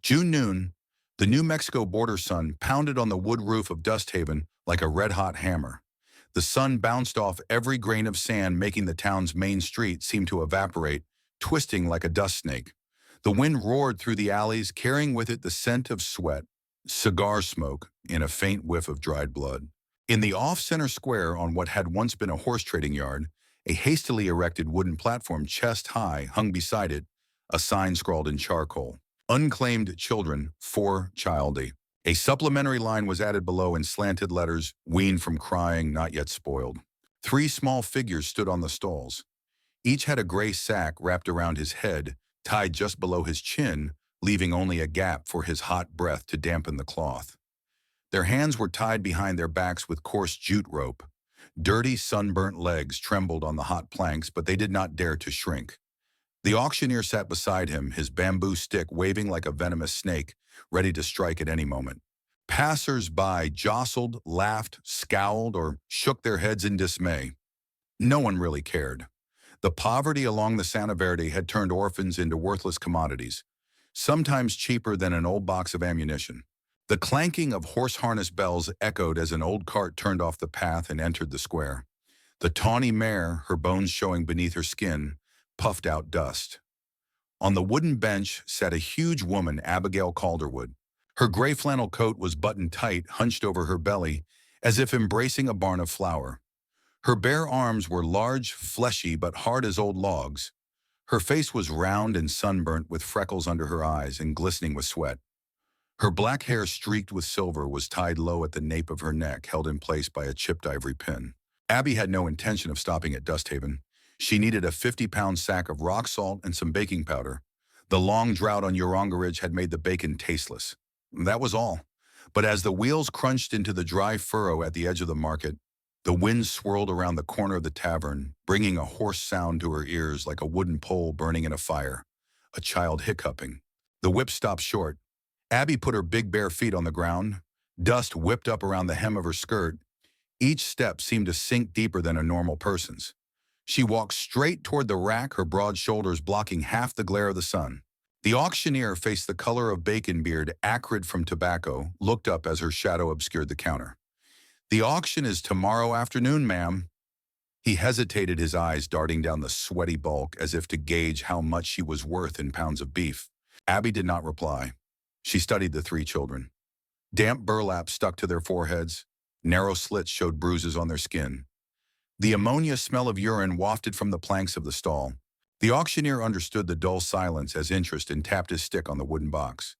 June noon, the New Mexico border sun pounded on the wood roof of Dust Haven like a red-hot hammer. The sun bounced off every grain of sand, making the town's main street seem to evaporate, twisting like a dust snake. The wind roared through the alleys, carrying with it the scent of sweat, cigar smoke, and a faint whiff of dried blood. In the off-center square on what had once been a horse trading yard, a hastily erected wooden platform chest-high hung beside it, a sign scrawled in charcoal. Unclaimed children, for childy. A supplementary line was added below in slanted letters, weaned from crying, not yet spoiled. Three small figures stood on the stalls. Each had a gray sack wrapped around his head, tied just below his chin, leaving only a gap for his hot breath to dampen the cloth. Their hands were tied behind their backs with coarse jute rope. Dirty, sunburnt legs trembled on the hot planks, but they did not dare to shrink. The auctioneer sat beside him, his bamboo stick waving like a venomous snake, ready to strike at any moment. Passers-by jostled, laughed, scowled, or shook their heads in dismay. No one really cared. The poverty along the Santa Verde had turned orphans into worthless commodities, sometimes cheaper than an old box of ammunition. The clanking of horse harness bells echoed as an old cart turned off the path and entered the square. The tawny mare, her bones showing beneath her skin, puffed out dust. On the wooden bench sat a huge woman, Abigail Calderwood. Her gray flannel coat was buttoned tight, hunched over her belly, as if embracing a barn of flour. Her bare arms were large, fleshy, but hard as old logs. Her face was round and sunburnt, with freckles under her eyes and glistening with sweat. Her black hair, streaked with silver, was tied low at the nape of her neck, held in place by a chipped ivory pin. Abby had no intention of stopping at Dust Haven. She needed a 50-pound sack of rock salt and some baking powder. The long drought on Uronga Ridge had made the bacon tasteless. That was all. But as the wheels crunched into the dry furrow at the edge of the market, the wind swirled around the corner of the tavern, bringing a hoarse sound to her ears like a wooden pole burning in a fire, a child hiccuping. The whip stopped short. Abby put her big bare feet on the ground. Dust whipped up around the hem of her skirt. Each step seemed to sink deeper than a normal person's. She walked straight toward the rack, her broad shoulders blocking half the glare of the sun. The auctioneer, faced the color of bacon beard, acrid from tobacco, looked up as her shadow obscured the counter. "The auction is tomorrow afternoon, ma'am." He hesitated, his eyes darting down the sweaty bulk as if to gauge how much she was worth in pounds of beef. Abby did not reply. She studied the three children. Damp burlap stuck to their foreheads. Narrow slits showed bruises on their skin. The ammonia smell of urine wafted from the planks of the stall. The auctioneer understood the dull silence as interest and tapped his stick on the wooden box.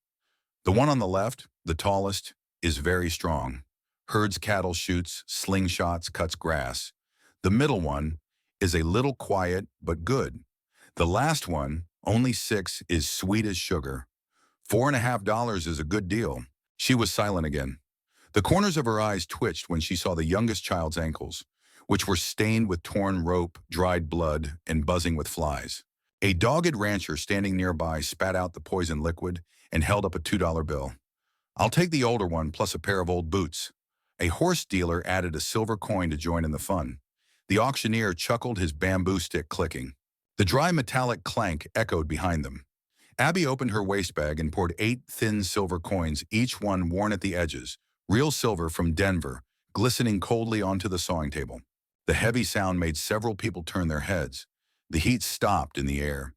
"The one on the left, the tallest, is very strong. Herds cattle, shoots, slingshots, cuts grass. The middle one is a little quiet but good. The last one, only 6, is sweet as sugar. $4.50 is a good deal." She was silent again. The corners of her eyes twitched when she saw the youngest child's ankles, which were stained with torn rope, dried blood, and buzzing with flies. A dogged rancher standing nearby spat out the poison liquid and held up a $2 bill. "I'll take the older one plus a pair of old boots." A horse dealer added a silver coin to join in the fun. The auctioneer chuckled, his bamboo stick clicking. The dry metallic clank echoed behind them. Abby opened her waist bag and poured 8 thin silver coins, each one worn at the edges, real silver from Denver, glistening coldly onto the sawing table. The heavy sound made several people turn their heads. The heat stopped in the air.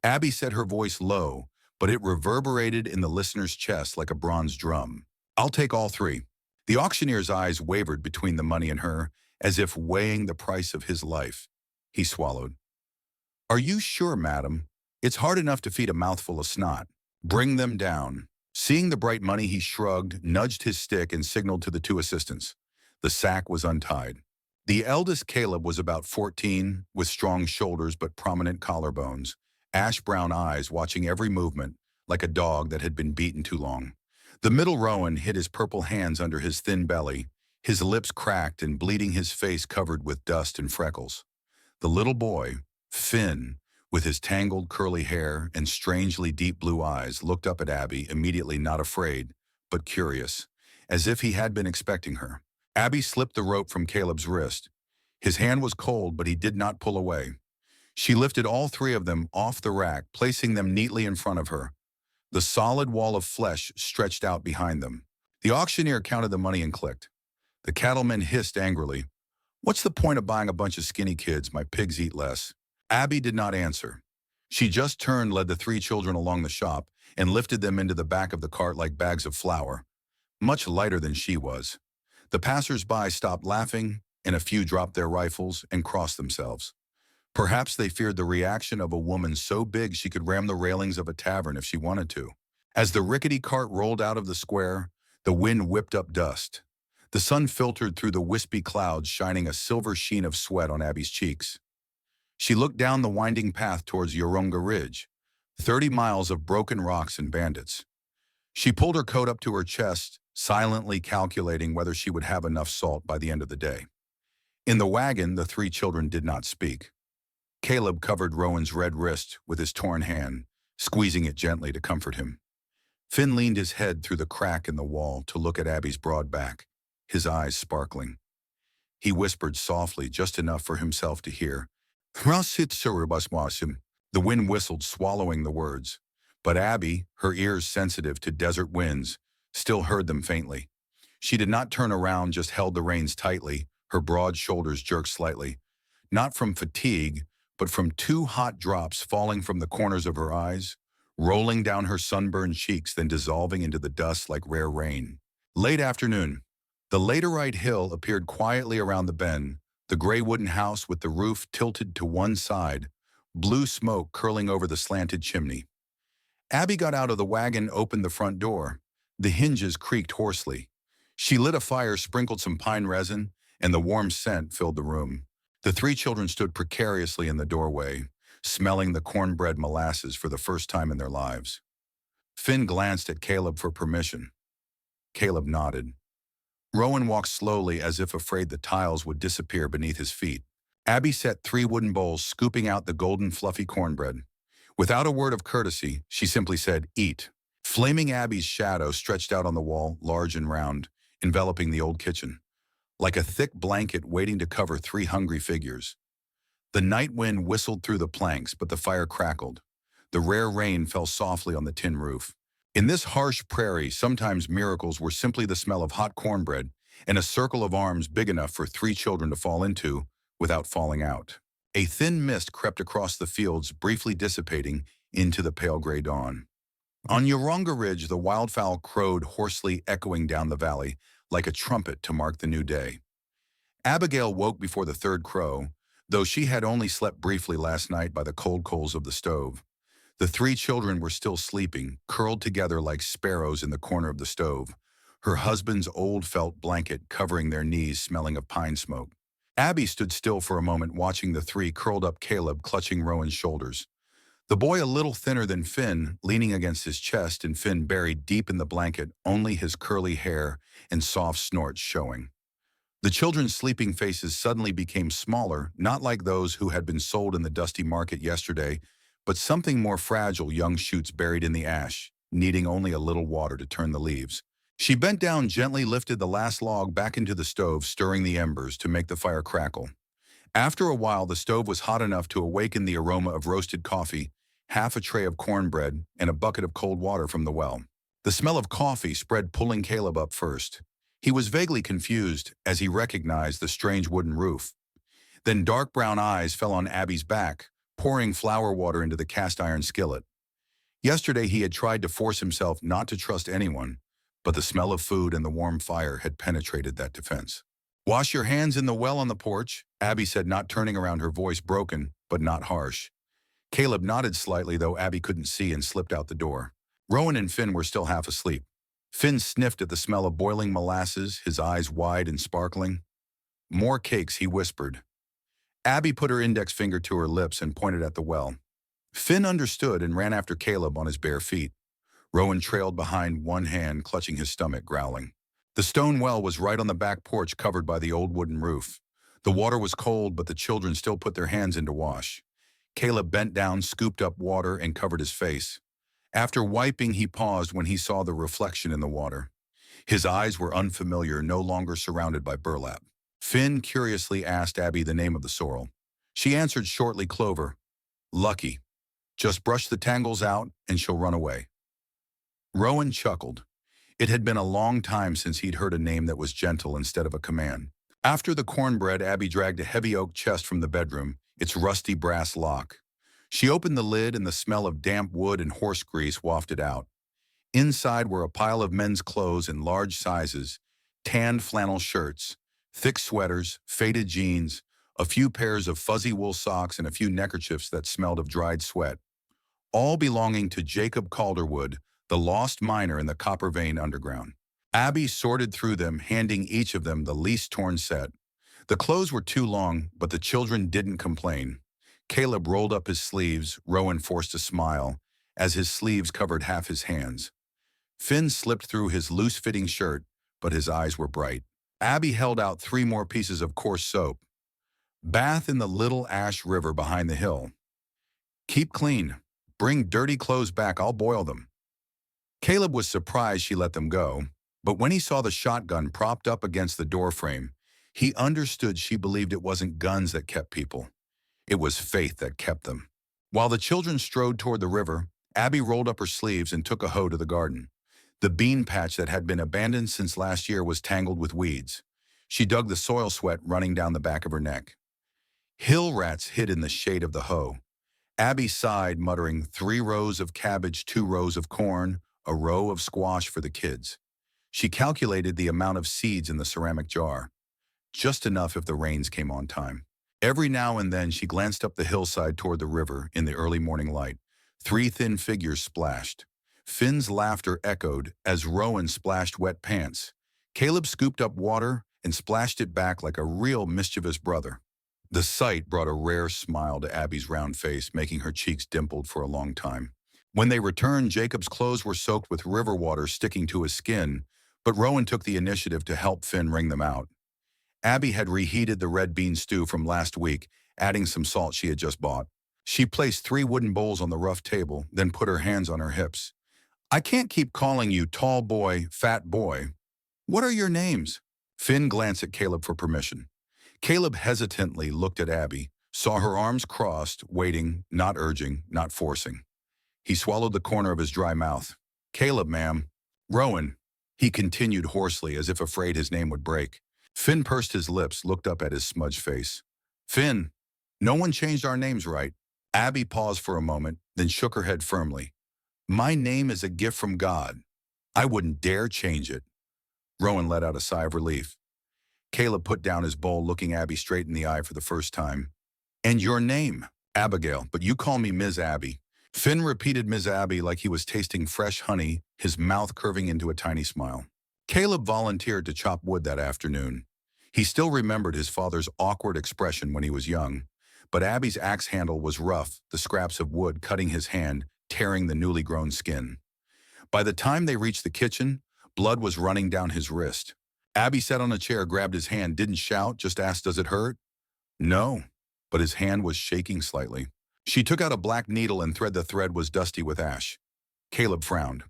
Abby set her voice low, but it reverberated in the listener's chest like a bronze drum. "I'll take all 3. The auctioneer's eyes wavered between the money and her, as if weighing the price of his life. He swallowed. "Are you sure, madam? It's hard enough to feed a mouthful of snot. Bring them down." Seeing the bright money, he shrugged, nudged his stick, and signaled to the 2 assistants. The sack was untied. The eldest, Caleb, was about 14, with strong shoulders but prominent collarbones, ash-brown eyes watching every movement, like a dog that had been beaten too long. The middle Rowan hid his purple hands under his thin belly, his lips cracked and bleeding, his face covered with dust and freckles. The little boy, Finn, with his tangled curly hair and strangely deep blue eyes, looked up at Abby, immediately not afraid, but curious, as if he had been expecting her. Abby slipped the rope from Caleb's wrist. His hand was cold, but he did not pull away. She lifted all 3 of them off the rack, placing them neatly in front of her. The solid wall of flesh stretched out behind them. The auctioneer counted the money and clicked. The cattleman hissed angrily, "What's the point of buying a bunch of skinny kids? My pigs eat less." Abby did not answer. She just turned, led the three children along the shop, and lifted them into the back of the cart like bags of flour, much lighter than she was. The passers-by stopped laughing, and a few dropped their rifles and crossed themselves. Perhaps they feared the reaction of a woman so big she could ram the railings of a tavern if she wanted to. As the rickety cart rolled out of the square, the wind whipped up dust. The sun filtered through the wispy clouds, shining a silver sheen of sweat on Abby's cheeks. She looked down the winding path towards Yoronga Ridge, 30 miles of broken rocks and bandits. She pulled her coat up to her chest, silently calculating whether she would have enough salt by the end of the day. In the wagon, the three children did not speak. Caleb covered Rowan's red wrist with his torn hand, squeezing it gently to comfort him. Finn leaned his head through the crack in the wall to look at Abby's broad back, his eyes sparkling. He whispered softly, just enough for himself to hear, "The wind whistled, swallowing the words. But Abby, her ears sensitive to desert winds, still heard them faintly. She did not turn around, just held the reins tightly, her broad shoulders jerked slightly. Not from fatigue, but from two hot drops falling from the corners of her eyes, rolling down her sunburned cheeks, then dissolving into the dust like rare rain. Late afternoon. The laterite hill appeared quietly around the bend, the gray wooden house with the roof tilted to one side, blue smoke curling over the slanted chimney. Abby got out of the wagon, opened the front door. The hinges creaked hoarsely. She lit a fire, sprinkled some pine resin, and the warm scent filled the room. The three children stood precariously in the doorway, smelling the cornbread molasses for the first time in their lives. Finn glanced at Caleb for permission. Caleb nodded. Rowan walked slowly, as if afraid the tiles would disappear beneath his feet. Abby set 3 wooden bowls, scooping out the golden fluffy cornbread. Without a word of courtesy, she simply said, "Eat." Flaming Abby's shadow stretched out on the wall, large and round, enveloping the old kitchen, like a thick blanket waiting to cover 3 hungry figures. The night wind whistled through the planks, but the fire crackled. The rare rain fell softly on the tin roof. In this harsh prairie, sometimes miracles were simply the smell of hot cornbread and a circle of arms big enough for 3 children to fall into without falling out. A thin mist crept across the fields, briefly dissipating into the pale gray dawn. On Yoronga Ridge, the wildfowl crowed hoarsely, echoing down the valley like a trumpet to mark the new day. Abigail woke before the 3rd crow, though she had only slept briefly last night by the cold coals of the stove. The 3 children were still sleeping, curled together like sparrows in the corner of the stove, her husband's old felt blanket covering their knees, smelling of pine smoke. Abby stood still for a moment, watching the 3 curled up, Caleb clutching Rowan's shoulders. The boy, a little thinner than Finn, leaning against his chest, and Finn buried deep in the blanket, only his curly hair and soft snorts showing. The children's sleeping faces suddenly became smaller, not like those who had been sold in the dusty market yesterday, but something more fragile, young shoots buried in the ash, needing only a little water to turn the leaves. She bent down, gently lifted the last log back into the stove, stirring the embers to make the fire crackle. After a while, the stove was hot enough to awaken the aroma of roasted coffee, half a tray of cornbread, and a bucket of cold water from the well. The smell of coffee spread, pulling Caleb up first. He was vaguely confused as he recognized the strange wooden roof. Then dark brown eyes fell on Abby's back, pouring flour water into the cast-iron skillet. Yesterday he had tried to force himself not to trust anyone, but the smell of food and the warm fire had penetrated that defense. "Wash your hands in the well on the porch," Abby said, not turning around, her voice broken, but not harsh. Caleb nodded slightly, though Abby couldn't see, and slipped out the door. Rowan and Finn were still half asleep. Finn sniffed at the smell of boiling molasses, his eyes wide and sparkling. "More cakes," he whispered. Abby put her index finger to her lips and pointed at the well. Finn understood and ran after Caleb on his bare feet. Rowan trailed behind, one hand clutching his stomach, growling. The stone well was right on the back porch, covered by the old wooden roof. The water was cold, but the children still put their hands in to wash. Caleb bent down, scooped up water, and covered his face. After wiping, he paused when he saw the reflection in the water. His eyes were unfamiliar, no longer surrounded by burlap. Finn curiously asked Abby the name of the sorrel. She answered shortly, "Clover. Lucky. Just brush the tangles out and she'll run away." Rowan chuckled. It had been a long time since he'd heard a name that was gentle instead of a command. After the cornbread, Abby dragged a heavy oak chest from the bedroom, its rusty brass lock. She opened the lid and the smell of damp wood and horse grease wafted out. Inside were a pile of men's clothes in large sizes, tanned flannel shirts, thick sweaters, faded jeans, a few pairs of fuzzy wool socks and a few neckerchiefs that smelled of dried sweat, all belonging to Jacob Calderwood, the lost miner in the copper vein underground. Abby sorted through them, handing each of them the least torn set. The clothes were too long, but the children didn't complain. Caleb rolled up his sleeves, Rowan forced a smile, as his sleeves covered half his hands. Finn slipped through his loose-fitting shirt, but his eyes were bright. Abby held out 3 more pieces of coarse soap. Bath in the little ash river behind the hill. Keep clean. Bring dirty clothes back, I'll boil them. Caleb was surprised she let them go, but when he saw the shotgun propped up against the doorframe, he understood she believed it wasn't guns that kept people. It was faith that kept them. While the children strode toward the river, Abby rolled up her sleeves and took a hoe to the garden. The bean patch that had been abandoned since last year was tangled with weeds. She dug the soil sweat running down the back of her neck. Hill rats hid in the shade of the hoe. Abby sighed, muttering, 3 rows of cabbage, 2 rows of corn, a row of squash for the kids. She calculated the amount of seeds in the ceramic jar. Just enough if the rains came on time. Every now and then she glanced up the hillside toward the river in the early morning light. 3 thin figures splashed. Finn's laughter echoed as Rowan splashed wet pants. Caleb scooped up water and splashed it back like a real mischievous brother. The sight brought a rare smile to Abby's round face, making her cheeks dimpled for a long time. When they returned, Jacob's clothes were soaked with river water sticking to his skin, but Rowan took the initiative to help Finn wring them out. Abby had reheated the red bean stew from last week, adding some salt she had just bought. She placed 3 wooden bowls on the rough table, then put her hands on her hips. I can't keep calling you tall boy, fat boy. What are your names? Finn glanced at Caleb for permission. Caleb hesitantly looked at Abby, saw her arms crossed, waiting, not urging, not forcing. He swallowed the corner of his dry mouth. Caleb, ma'am. Rowan, he continued hoarsely as if afraid his name would break. Finn pursed his lips, looked up at his smudged face. Finn, no one changed our names right. Abby paused for a moment, then shook her head firmly. My name is a gift from God. I wouldn't dare change it. Rowan let out a sigh of relief. Caleb put down his bowl, looking Abby straight in the eye for the first time. And your name? Abigail, but you call me Ms. Abby. Finn repeated Ms. Abby like he was tasting fresh honey, his mouth curving into a tiny smile. Caleb volunteered to chop wood that afternoon. He still remembered his father's awkward expression when he was young, but Abby's axe handle was rough, the scraps of wood cutting his hand, tearing the newly grown skin. By the time they reached the kitchen, blood was running down his wrist. Abby sat on a chair, grabbed his hand, didn't shout, just asked, does it hurt? No, but his hand was shaking slightly. She took out a black needle and the thread was dusty with ash. Caleb frowned.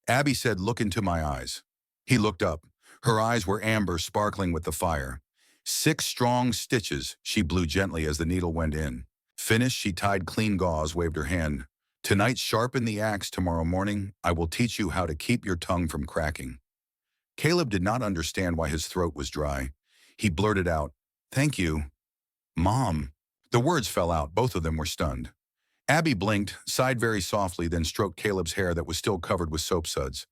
Abby said, look into my eyes. He looked up. Her eyes were amber, sparkling with the fire. 6 strong stitches, she blew gently as the needle went in. Finished, she tied clean gauze, waved her hand. Tonight, sharpen the axe. Tomorrow morning, I will teach you how to keep your tongue from cracking. Caleb did not understand why his throat was dry. He blurted out, thank you. Mom. The words fell out. Both of them were stunned. Abby blinked, sighed very softly, then stroked Caleb's hair that was still covered with soap suds.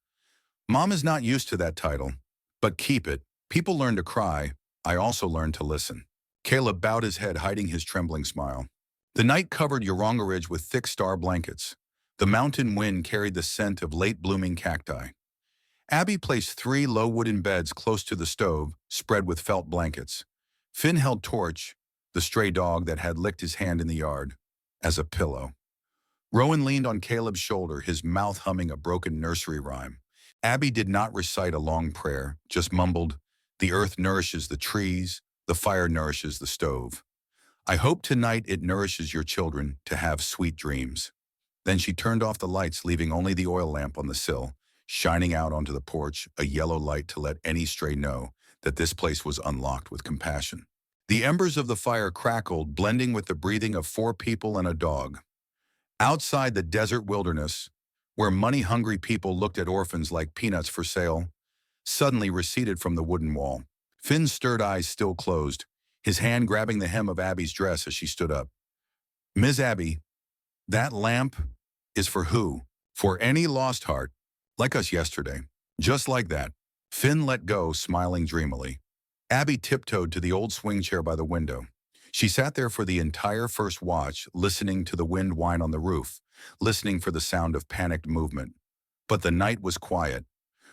Mom is not used to that title, but keep it. People learn to cry. I also learned to listen. Caleb bowed his head, hiding his trembling smile. The night covered Yoronga Ridge with thick star blankets. The mountain wind carried the scent of late-blooming cacti. Abby placed 3 low wooden beds close to the stove, spread with felt blankets. Finn held Torch, the stray dog that had licked his hand in the yard, as a pillow. Rowan leaned on Caleb's shoulder, his mouth humming a broken nursery rhyme. Abby did not recite a long prayer, just mumbled, the earth nourishes the trees, the fire nourishes the stove. I hope tonight it nourishes your children to have sweet dreams. Then she turned off the lights, leaving only the oil lamp on the sill, shining out onto the porch, a yellow light to let any stray know that this place was unlocked with compassion. The embers of the fire crackled, blending with the breathing of 4 people and a dog. Outside the desert wilderness, where money-hungry people looked at orphans like peanuts for sale, suddenly receded from the wooden wall. Finn's stirred eyes still closed, his hand grabbing the hem of Abby's dress as she stood up. "Miss Abby, that lamp is for who?" "For any lost heart, like us yesterday." Just like that. Finn let go, smiling dreamily. Abby tiptoed to the old swing chair by the window. She sat there for the entire first watch, listening to the wind whine on the roof, listening for the sound of panicked movement. But the night was quiet.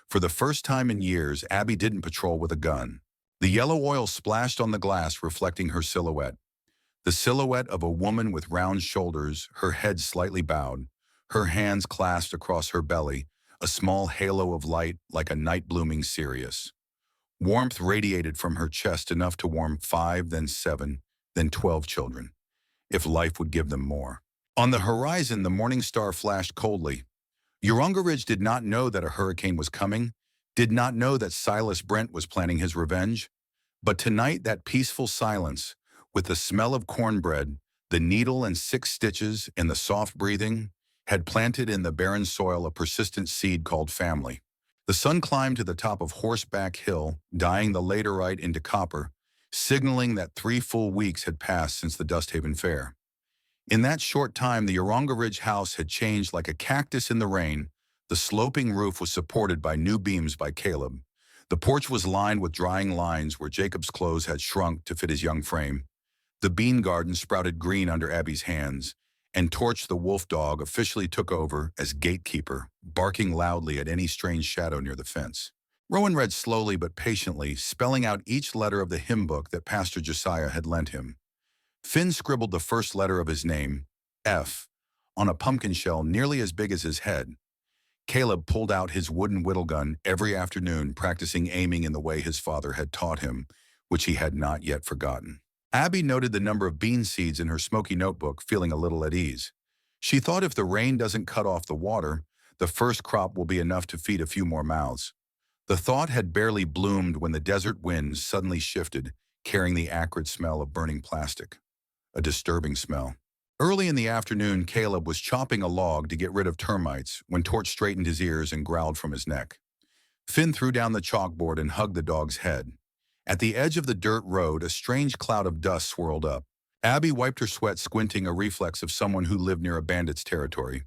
For the first time in years, Abby didn't patrol with a gun. The yellow oil splashed on the glass, reflecting her silhouette. The silhouette of a woman with round shoulders, her head slightly bowed, her hands clasped across her belly, a small halo of light like a night blooming Sirius. Warmth radiated from her chest, enough to warm 5, then 7, then 12 children, if life would give them more. On the horizon, the morning star flashed coldly. Ridge did not know that a hurricane was coming, did not know that Silas Brent was planning his revenge. But tonight, that peaceful silence, with the smell of cornbread, the needle and 6 stitches, and the soft breathing, had planted in the barren soil a persistent seed called family. The sun climbed to the top of Horseback Hill, dyeing the laterite into copper, signaling that 3 full weeks had passed since the Dusthaven Fair. In that short time, the Ridge house had changed like a cactus in the rain. The sloping roof was supported by new beams by Caleb. The porch was lined with drying lines where Jacob's clothes had shrunk to fit his young frame. The bean garden sprouted green under Abby's hands, and Torch the wolf dog officially took over as gatekeeper, barking loudly at any strange shadow near the fence. Rowan read slowly but patiently, spelling out each letter of the hymn book that Pastor Josiah had lent him. Finn scribbled the first letter of his name, F, on a pumpkin shell nearly as big as his head. Caleb pulled out his wooden whittle gun every afternoon, practicing aiming in the way his father had taught him, which he had not yet forgotten. Abby noted the number of bean seeds in her smoky notebook, feeling a little at ease. She thought if the rain doesn't cut off the water, the first crop will be enough to feed a few more mouths. The thought had barely bloomed when the desert winds suddenly shifted, carrying the acrid smell of burning plastic. A disturbing smell. Early in the afternoon, Caleb was chopping a log to get rid of termites when Torch straightened his ears and growled from his neck. Finn threw down the chalkboard and hugged the dog's head. At the edge of the dirt road, a strange cloud of dust swirled up. Abby wiped her sweat, squinting, a reflex of someone who lived near a bandit's territory.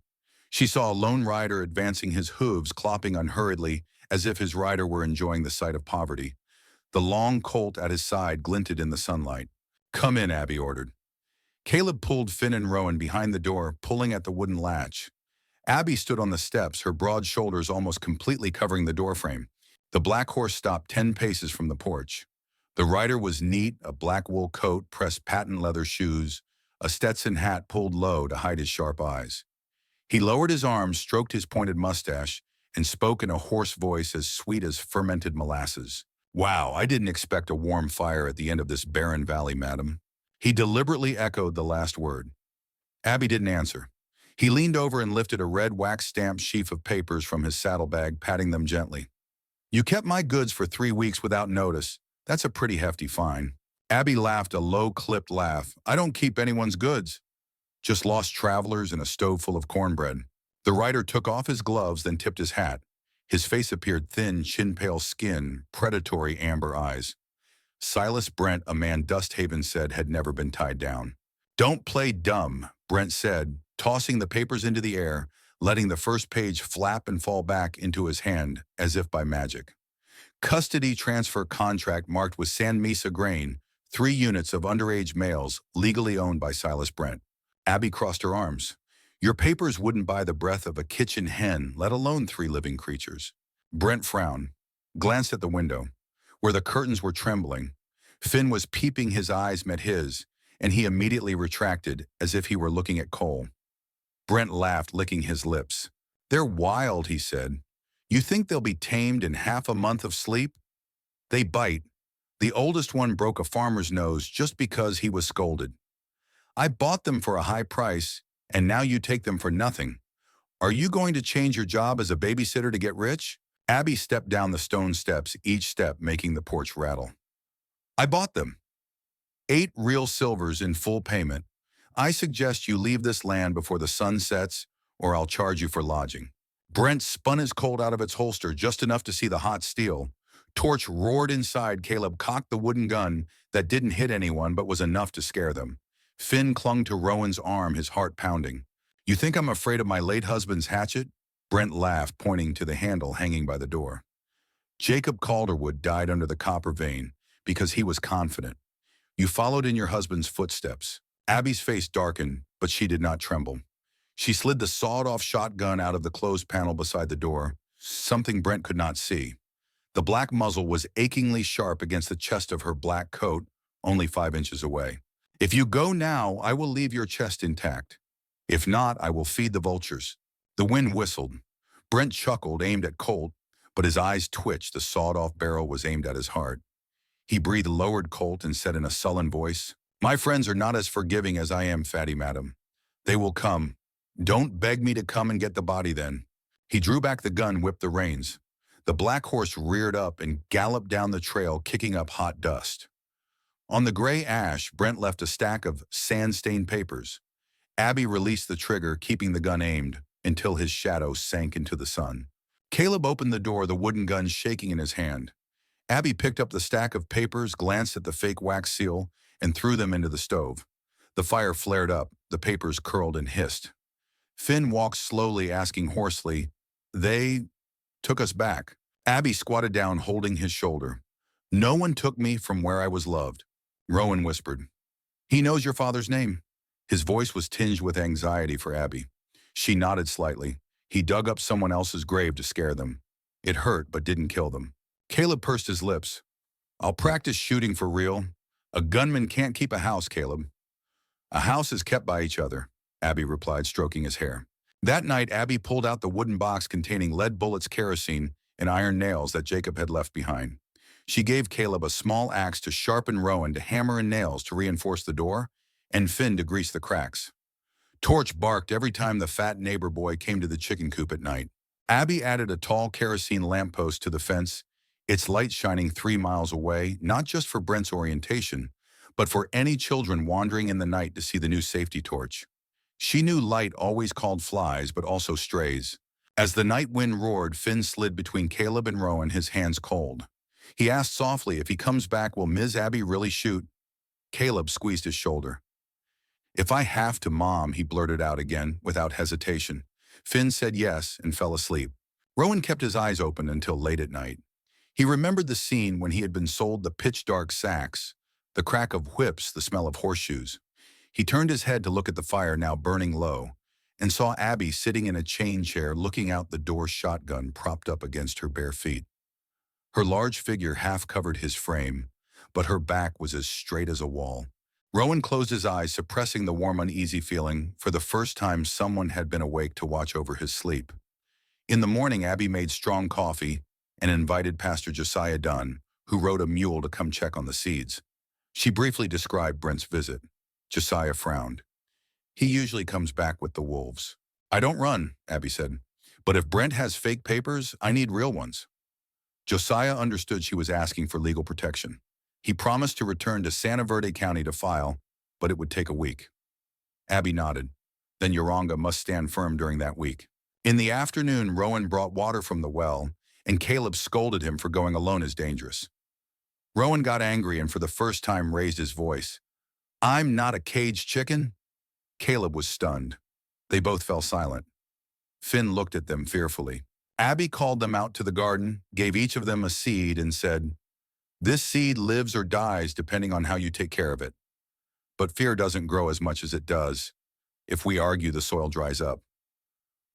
She saw a lone rider advancing, his hooves clopping unhurriedly as if his rider were enjoying the sight of poverty. The long colt at his side glinted in the sunlight. "Come in," Abby ordered. Caleb pulled Finn and Rowan behind the door, pulling at the wooden latch. Abby stood on the steps, her broad shoulders almost completely covering the doorframe. The black horse stopped 10 paces from the porch. The rider was neat, a black wool coat, pressed patent leather shoes, a Stetson hat pulled low to hide his sharp eyes. He lowered his arms, stroked his pointed mustache, and spoke in a hoarse voice as sweet as fermented molasses. "Wow, I didn't expect a warm fire at the end of this barren valley, madam." He deliberately echoed the last word. Abby didn't answer. He leaned over and lifted a red wax-stamped sheaf of papers from his saddlebag, patting them gently. "You kept my goods for 3 weeks without notice. That's a pretty hefty fine." Abby laughed a low-clipped laugh. "I don't keep anyone's goods. Just lost travelers and a stove full of cornbread." The rider took off his gloves, then tipped his hat. His face appeared thin, chin-pale skin, predatory amber eyes. Silas Brent, a man Dusthaven said had never been tied down. "Don't play dumb," Brent said, tossing the papers into the air, letting the first page flap and fall back into his hand as if by magic. "Custody transfer contract marked with San Mesa Grain, 3 units of underage males, legally owned by Silas Brent." Abby crossed her arms. "Your papers wouldn't buy the breath of a kitchen hen, let alone 3 living creatures." Brent frowned, glanced at the window, where the curtains were trembling. Finn was peeping, his eyes met his, and he immediately retracted as if he were looking at coal. Brent laughed, licking his lips. "They're wild," he said. "You think they'll be tamed in half a month of sleep? They bite. The oldest one broke a farmer's nose just because he was scolded. I bought them for a high price, and now you take them for nothing. Are you going to change your job as a babysitter to get rich?" Abby stepped down the stone steps, each step making the porch rattle. "I bought them. 8 real silvers in full payment. I suggest you leave this land before the sun sets, or I'll charge you for lodging." Brent spun his Colt out of its holster just enough to see the hot steel. Torch roared inside. Caleb cocked the wooden gun that didn't hit anyone but was enough to scare them. Finn clung to Rowan's arm, his heart pounding. "You think I'm afraid of my late husband's hatchet?" Brent laughed, pointing to the handle hanging by the door. "Jacob Calderwood died under the copper vein because he was confident. You followed in your husband's footsteps." Abby's face darkened, but she did not tremble. She slid the sawed-off shotgun out of the closed panel beside the door, something Brent could not see. The black muzzle was achingly sharp against the chest of her black coat, only 5 inches away. "If you go now, I will leave your chest intact. If not, I will feed the vultures." The wind whistled. Brent chuckled, aimed at Colt, but his eyes twitched. The sawed-off barrel was aimed at his heart. He breathed lowered Colt and said in a sullen voice, "My friends are not as forgiving as I am, fatty madam. They will come. Don't beg me to come and get the body then." He drew back the gun, whipped the reins. The black horse reared up and galloped down the trail, kicking up hot dust. On the gray ash, Brent left a stack of sand-stained papers. Abby released the trigger, keeping the gun aimed, until his shadow sank into the sun. Caleb opened the door, the wooden gun shaking in his hand. Abby picked up the stack of papers, glanced at the fake wax seal, and threw them into the stove. The fire flared up, the papers curled and hissed. Finn walked slowly, asking hoarsely, "They took us back." Abby squatted down, holding his shoulder. "No one took me from where I was loved," Rowan whispered. "He knows your father's name." His voice was tinged with anxiety for Abby. She nodded slightly. "He dug up someone else's grave to scare them. It hurt, but didn't kill them." Caleb pursed his lips. "I'll practice shooting for real. A gunman can't keep a house, Caleb." "A house is kept by each other," Abby replied, stroking his hair. That night, Abby pulled out the wooden box containing lead bullets, kerosene, and iron nails that Jacob had left behind. She gave Caleb a small axe to sharpen, Rowan to hammer and nails to reinforce the door, and Finn to grease the cracks. Torch barked every time the fat neighbor boy came to the chicken coop at night. Abby added a tall kerosene lamppost to the fence, its light shining 3 miles away, not just for Brent's orientation, but for any children wandering in the night to see the new safety torch. She knew light always called flies, but also strays. As the night wind roared, Finn slid between Caleb and Rowan, his hands cold. He asked softly, "If he comes back, will Ms. Abby really shoot?" Caleb squeezed his shoulder. "If I have to, Mom," he blurted out again, without hesitation. Finn said yes and fell asleep. Rowan kept his eyes open until late at night. He remembered the scene when he had been sold the pitch-dark sacks, the crack of whips, the smell of horseshoes. He turned his head to look at the fire now burning low, and saw Abby sitting in a chain chair looking out the door, shotgun propped up against her bare feet. Her large figure half covered his frame, but her back was as straight as a wall. Rowan closed his eyes, suppressing the warm, uneasy feeling. For the first time, someone had been awake to watch over his sleep. In the morning, Abby made strong coffee and invited Pastor Josiah Dunn, who rode a mule, to come check on the seeds. She briefly described Brent's visit. Josiah frowned. "He usually comes back with the wolves." "I don't run," Abby said. "But if Brent has fake papers, I need real ones." Josiah understood she was asking for legal protection. He promised to return to Santa Verde County to file, but it would take a week. Abby nodded. Then Yoronga must stand firm during that week. In the afternoon, Rowan brought water from the well, and Caleb scolded him for going alone is dangerous. Rowan got angry and for the first time raised his voice. "I'm not a caged chicken." Caleb was stunned. They both fell silent. Finn looked at them fearfully. Abby called them out to the garden, gave each of them a seed, and said, "This seed lives or dies depending on how you take care of it. But fear doesn't grow as much as it does. If we argue, the soil dries up."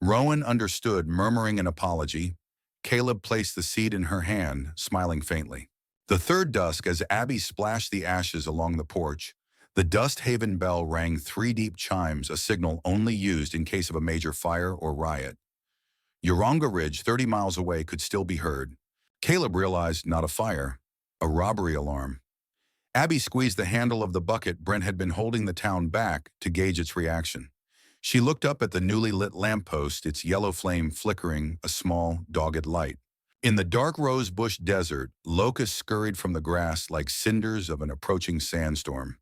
Rowan understood, murmuring an apology. Caleb placed the seed in her hand, smiling faintly. The third dusk, as Abby splashed the ashes along the porch, the Dust Haven bell rang 3 deep chimes, a signal only used in case of a major fire or riot. Yoronga Ridge, 30 miles away, could still be heard. Caleb realized not a fire, a robbery alarm. Abby squeezed the handle of the bucket Brent had been holding the town back to gauge its reaction. She looked up at the newly lit lamppost, its yellow flame flickering, a small, dogged light. In the dark rosebush desert, locusts scurried from the grass like cinders of an approaching sandstorm.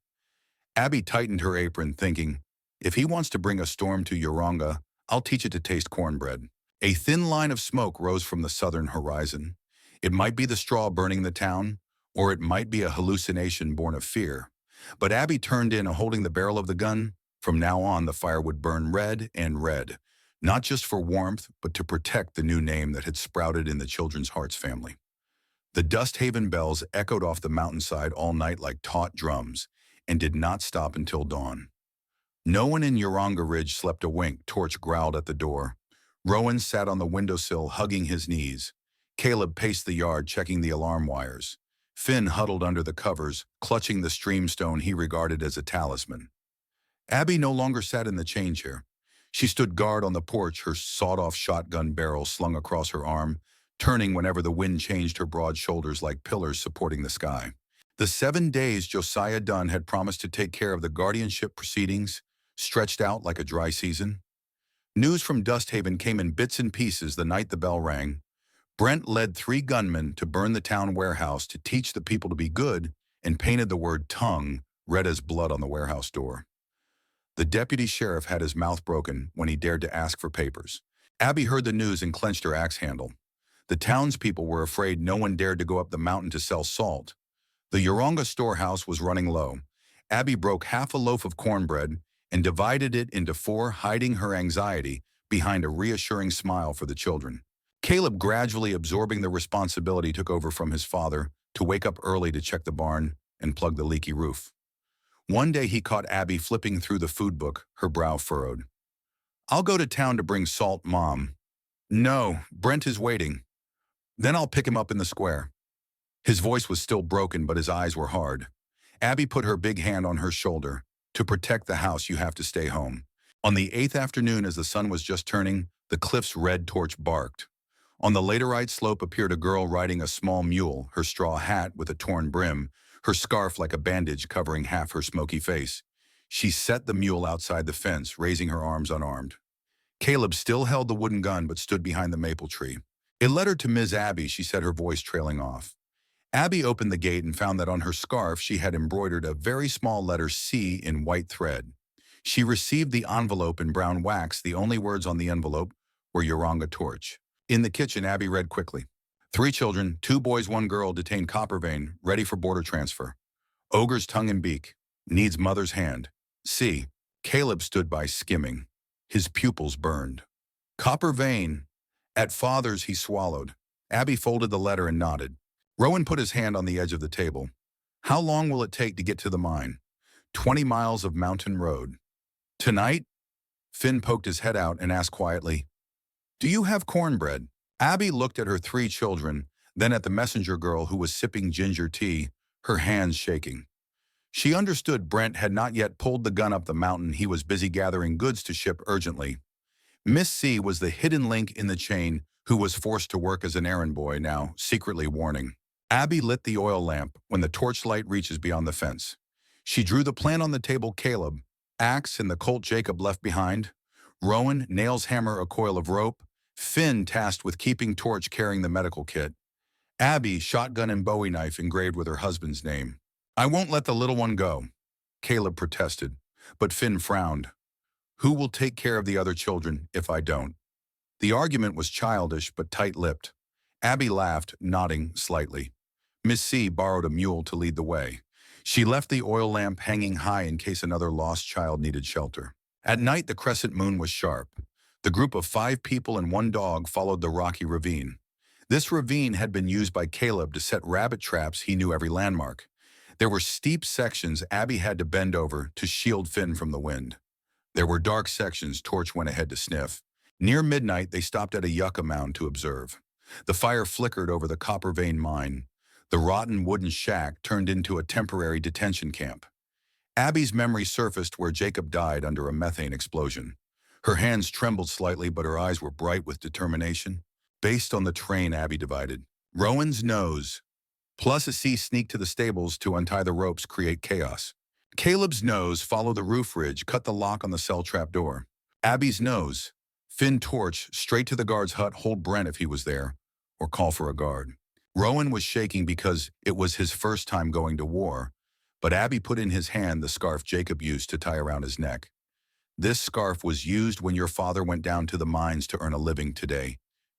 Abby tightened her apron, thinking, if he wants to bring a storm to Yoronga, I'll teach it to taste cornbread. A thin line of smoke rose from the southern horizon. It might be the straw burning the town, or it might be a hallucination born of fear. But Abby turned in, holding the barrel of the gun. From now on, the fire would burn red and red, not just for warmth, but to protect the new name that had sprouted in the children's hearts family. The Dust Haven bells echoed off the mountainside all night like taut drums, and did not stop until dawn. No one in Uranga Ridge slept a wink. Torch growled at the door. Rowan sat on the windowsill, hugging his knees. Caleb paced the yard, checking the alarm wires. Finn huddled under the covers, clutching the streamstone he regarded as a talisman. Abby no longer sat in the chain chair. She stood guard on the porch, her sawed-off shotgun barrel slung across her arm, turning whenever the wind changed her broad shoulders like pillars supporting the sky. The 7 days Josiah Dunn had promised to take care of the guardianship proceedings stretched out like a dry season. News from Dust Haven came in bits and pieces the night the bell rang. Brent led 3 gunmen to burn the town warehouse to teach the people to be good, and painted the word tongue red as blood on the warehouse door. The deputy sheriff had his mouth broken when he dared to ask for papers. Abby heard the news and clenched her axe handle. The townspeople were afraid no one dared to go up the mountain to sell salt. The Uranga storehouse was running low. Abby broke half a loaf of cornbread and divided it into 4, hiding her anxiety behind a reassuring smile for the children. Caleb, gradually absorbing the responsibility, took over from his father to wake up early to check the barn and plug the leaky roof. One day he caught Abby flipping through the food book, her brow furrowed. "I'll go to town to bring salt, Mom." "No, Brent is waiting." "Then I'll pick him up in the square." His voice was still broken, but his eyes were hard. Abby put her big hand on her shoulder. "To protect the house, you have to stay home." On the 8th afternoon, as the sun was just turning, the cliff's red torch barked. On the laterite slope appeared a girl riding a small mule, her straw hat with a torn brim, her scarf like a bandage covering half her smoky face. She set the mule outside the fence, raising her arms unarmed. Caleb still held the wooden gun but stood behind the maple tree. "It led her to Ms. Abby," she said, her voice trailing off. Abby opened the gate and found that on her scarf she had embroidered a very small letter C in white thread. She received the envelope in brown wax. The only words on the envelope were Uranga Torch. In the kitchen, Abby read quickly. 3 children, 2 boys, 1 girl, detained copper vein, ready for border transfer. Ogre's tongue and beak, needs mother's hand. C. Caleb stood by, skimming. His pupils burned. Copper vein. At father's, he swallowed. Abby folded the letter and nodded. Rowan put his hand on the edge of the table. "How long will it take to get to the mine?" 20 miles of mountain road." "Tonight?" Finn poked his head out and asked quietly, "Do you have cornbread?" Abby looked at her 3 children, then at the messenger girl who was sipping ginger tea, her hands shaking. She understood Brent had not yet pulled the gun up the mountain. He was busy gathering goods to ship urgently. Miss C was the hidden link in the chain who was forced to work as an errand boy, now secretly warning. Abby lit the oil lamp when the torchlight reaches beyond the fence. She drew the plan on the table: Caleb, axe and the Colt Jacob left behind, Rowan, nails, hammer, a coil of rope, Finn tasked with keeping Torch carrying the medical kit, Abby, shotgun and bowie knife engraved with her husband's name. "I won't let the little one go," Caleb protested, but Finn frowned. "Who will take care of the other children if I don't?" The argument was childish but tight-lipped. Abby laughed, nodding slightly. Miss C borrowed a mule to lead the way. She left the oil lamp hanging high in case another lost child needed shelter. At night, the crescent moon was sharp. The group of 5 people and 1 dog followed the rocky ravine. This ravine had been used by Caleb to set rabbit traps. He knew every landmark. There were steep sections Abby had to bend over to shield Finn from the wind. There were dark sections Torch went ahead to sniff. Near midnight, they stopped at a yucca mound to observe. The fire flickered over the copper vein mine. The rotten wooden shack turned into a temporary detention camp. Abby's memory surfaced where Jacob died under a methane explosion. Her hands trembled slightly, but her eyes were bright with determination. Based on the train, Abby divided. Rowan's nose, plus a C sneak to the stables to untie the ropes, create chaos. Caleb's nose, follow the roof ridge, cut the lock on the cell trap door. Abby's nose, Finn Torch, straight to the guard's hut, hold Brent if he was there, or call for a guard. Rowan was shaking because it was his first time going to war, but Abby put in his hand the scarf Jacob used to tie around his neck. This scarf was used when your father went down to the mines to earn a living today.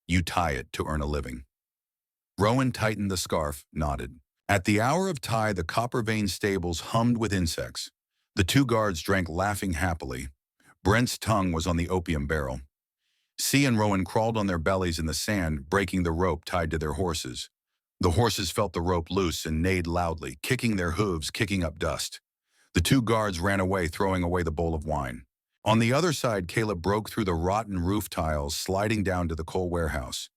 You tie it to earn a living. Rowan tightened the scarf, nodded. At the hour of tie, the copper-veined stables hummed with insects. The two guards drank laughing happily. Brent's tongue was on the opium barrel. C and Rowan crawled on their bellies in the sand, breaking the rope tied to their horses. The horses felt the rope loose and neighed loudly, kicking their hooves, kicking up dust. The two guards ran away, throwing away the bowl of wine. On the other side, Caleb broke through the rotten roof tiles, sliding down to the coal warehouse.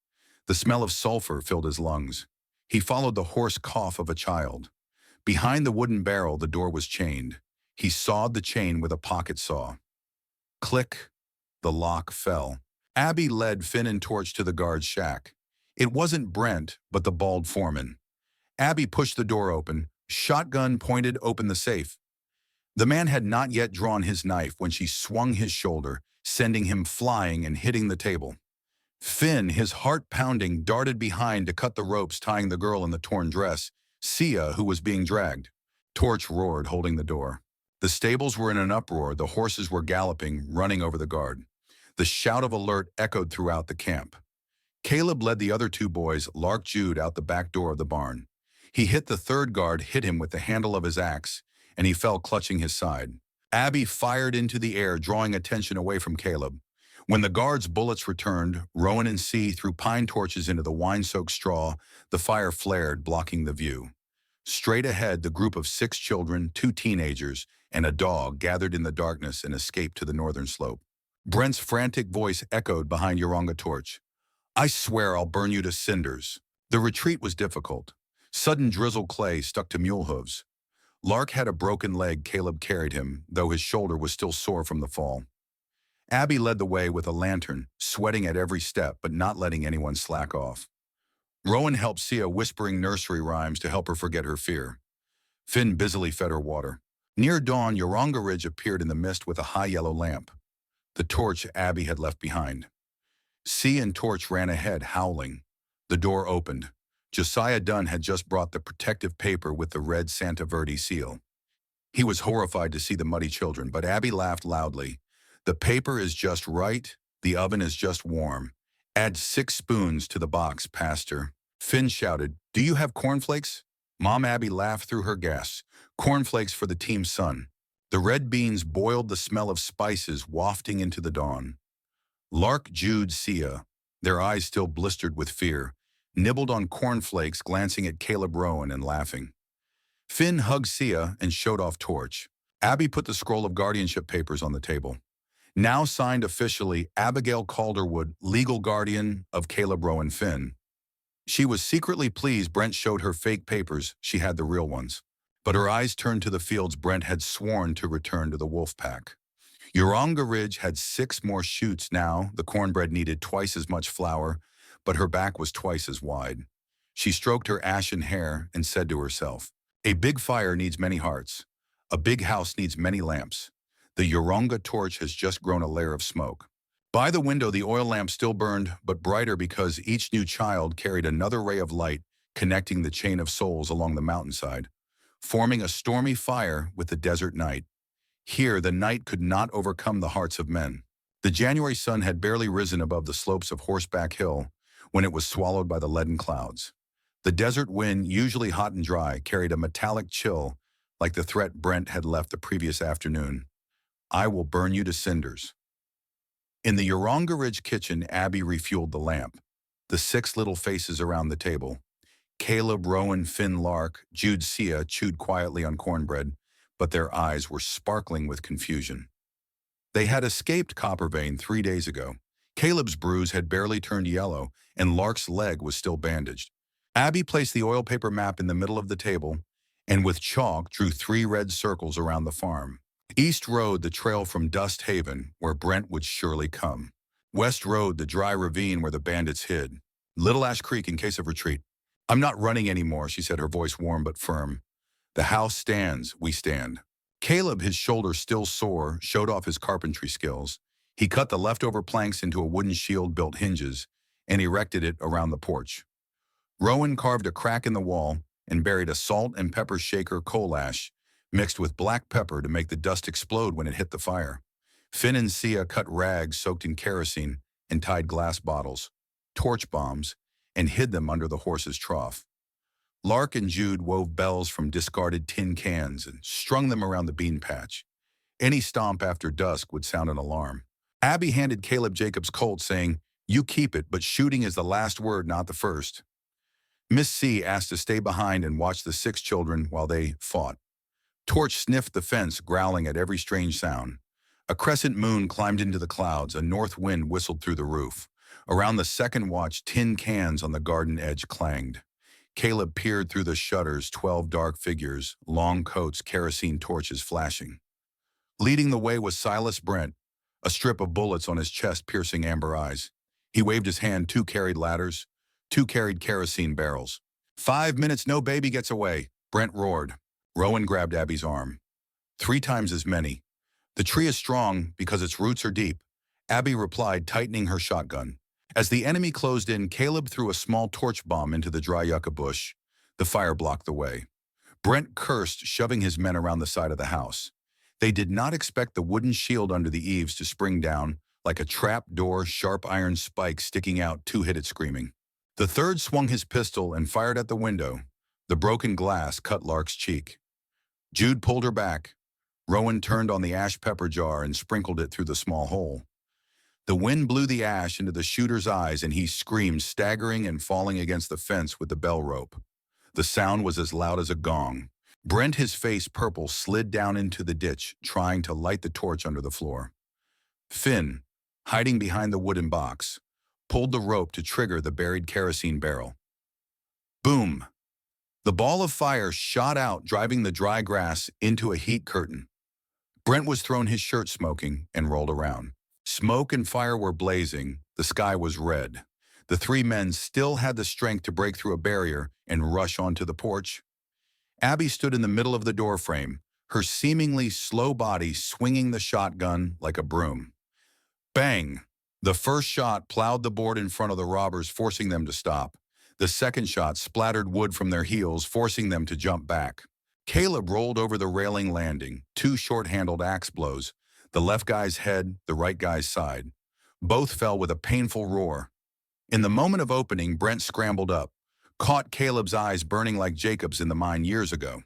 The smell of sulfur filled his lungs. He followed the hoarse cough of a child. Behind the wooden barrel, the door was chained. He sawed the chain with a pocket saw. Click. The lock fell. Abby led Finn and Torch to the guard's shack. It wasn't Brent, but the bald foreman. Abby pushed the door open. Shotgun pointed, opened the safe. The man had not yet drawn his knife when she swung his shoulder, sending him flying and hitting the table. Finn, his heart pounding, darted behind to cut the ropes tying the girl in the torn dress, Sia, who was being dragged. Torch roared, holding the door. The stables were in an uproar. The horses were galloping, running over the guard. The shout of alert echoed throughout the camp. Caleb led the other two boys, Lark Jude, out the back door of the barn. He hit the third guard, hit him with the handle of his axe, and he fell clutching his side. Abby fired into the air, drawing attention away from Caleb. When the guard's bullets returned, Rowan and C threw pine torches into the wine-soaked straw. The fire flared, blocking the view. Straight ahead, the group of 6 children, 2 teenagers, and a dog gathered in the darkness and escaped to the northern slope. Brent's frantic voice echoed behind Yoronga Torch. "I swear I'll burn you to cinders." The retreat was difficult. Sudden drizzle clay stuck to mule hooves. Lark had a broken leg. Caleb carried him, though his shoulder was still sore from the fall. Abby led the way with a lantern, sweating at every step but not letting anyone slack off. Rowan helped Sia, whispering nursery rhymes to help her forget her fear. Finn busily fed her water. Near dawn, Yoronga Ridge appeared in the mist with a high yellow lamp, the torch Abby had left behind. C and Torch ran ahead, howling. The door opened. Josiah Dunn had just brought the protective paper with the red Santa Verde seal. He was horrified to see the muddy children, but Abby laughed loudly. "The paper is just right. The oven is just warm. Add 6 spoons to the box, Pastor." Finn shouted, "Do you have cornflakes?" Mom Abby laughed through her gasps. "Cornflakes for the team's son." The red beans boiled, the smell of spices wafting into the dawn. Lark Jude Sia, their eyes still blistered with fear, nibbled on cornflakes, glancing at Caleb Rowan and laughing. Finn hugged Sia and showed off Torch. Abby put the scroll of guardianship papers on the table. Now signed officially, Abigail Calderwood, legal guardian of Caleb Rowan Finn. She was secretly pleased Brent showed her fake papers. She had the real ones. But her eyes turned to the fields Brent had sworn to return to the wolf pack. Yoronga Ridge had 6 more shoots now. The cornbread needed twice as much flour, but her back was twice as wide. She stroked her ashen hair and said to herself, "A big fire needs many hearts. A big house needs many lamps. The Yoronga Torch has just grown a layer of smoke." By the window, the oil lamp still burned, but brighter because each new child carried another ray of light, connecting the chain of souls along the mountainside, forming a stormy fire with the desert night. Here, the night could not overcome the hearts of men. The January sun had barely risen above the slopes of Horseback Hill when it was swallowed by the leaden clouds. The desert wind, usually hot and dry, carried a metallic chill like the threat Brent had left the previous afternoon. "I will burn you to cinders." In the Yoronga Ridge kitchen, Abby refueled the lamp. The 6 little faces around the table. Caleb, Rowan, Finn, Lark, Jude, Sia chewed quietly on cornbread, but their eyes were sparkling with confusion. They had escaped Coppervein 3 days ago. Caleb's bruise had barely turned yellow, and Lark's leg was still bandaged. Abby placed the oil paper map in the middle of the table, and with chalk drew 3 red circles around the farm. East Road, the trail from Dust Haven, where Brent would surely come. West Road, the dry ravine where the bandits hid. Little Ash Creek in case of retreat. "I'm not running anymore," she said, her voice warm but firm. "The house stands, we stand." Caleb, his shoulder still sore, showed off his carpentry skills. He cut the leftover planks into a wooden shield, built hinges, and erected it around the porch. Rowan carved a crack in the wall and buried a salt and pepper shaker coal ash mixed with black pepper to make the dust explode when it hit the fire. Finn and Sia cut rags soaked in kerosene and tied glass bottles, torch bombs, and hid them under the horse's trough. Lark and Jude wove bells from discarded tin cans and strung them around the bean patch. Any stomp after dusk would sound an alarm. Abby handed Caleb Jacob's Colt, saying, "You keep it, but shooting is the last word, not the first." Miss C asked to stay behind and watch the 6 children while they fought. Torch sniffed the fence, growling at every strange sound. A crescent moon climbed into the clouds, a north wind whistled through the roof. Around the second watch, tin cans on the garden edge clanged. Caleb peered through the shutters, 12 dark figures, long coats, kerosene torches flashing. Leading the way was Silas Brent, a strip of bullets on his chest piercing amber eyes. He waved his hand, 2 carried ladders, 2 carried kerosene barrels. 5 minutes, no baby gets away, Brent roared. Rowan grabbed Abby's arm. 3 times as many. The tree is strong because its roots are deep, Abby replied, tightening her shotgun. As the enemy closed in, Caleb threw a small torch bomb into the dry yucca bush. The fire blocked the way. Brent cursed, shoving his men around the side of the house. They did not expect the wooden shield under the eaves to spring down, like a trap door, sharp iron spike sticking out. 2 hit it screaming. The third swung his pistol and fired at the window. The broken glass cut Lark's cheek. Jude pulled her back. Rowan turned on the ash pepper jar and sprinkled it through the small hole. The wind blew the ash into the shooter's eyes, and he screamed, staggering and falling against the fence with the bell rope. The sound was as loud as a gong. Brent, his face purple, slid down into the ditch, trying to light the torch under the floor. Finn, hiding behind the wooden box, pulled the rope to trigger the buried kerosene barrel. Boom! The ball of fire shot out, driving the dry grass into a heat curtain. Brent was thrown, his shirt smoking, and rolled around. Smoke and fire were blazing. The sky was red. The 3 men still had the strength to break through a barrier and rush onto the porch. Abby stood in the middle of the doorframe, her seemingly slow body swinging the shotgun like a broom. Bang! The first shot plowed the board in front of the robbers, forcing them to stop. The second shot splattered wood from their heels, forcing them to jump back. Caleb rolled over the railing landing, 2 short-handled axe blows, the left guy's head, the right guy's side. Both fell with a painful roar. In the moment of opening, Brent scrambled up, caught Caleb's eyes burning like Jacob's in the mine years ago.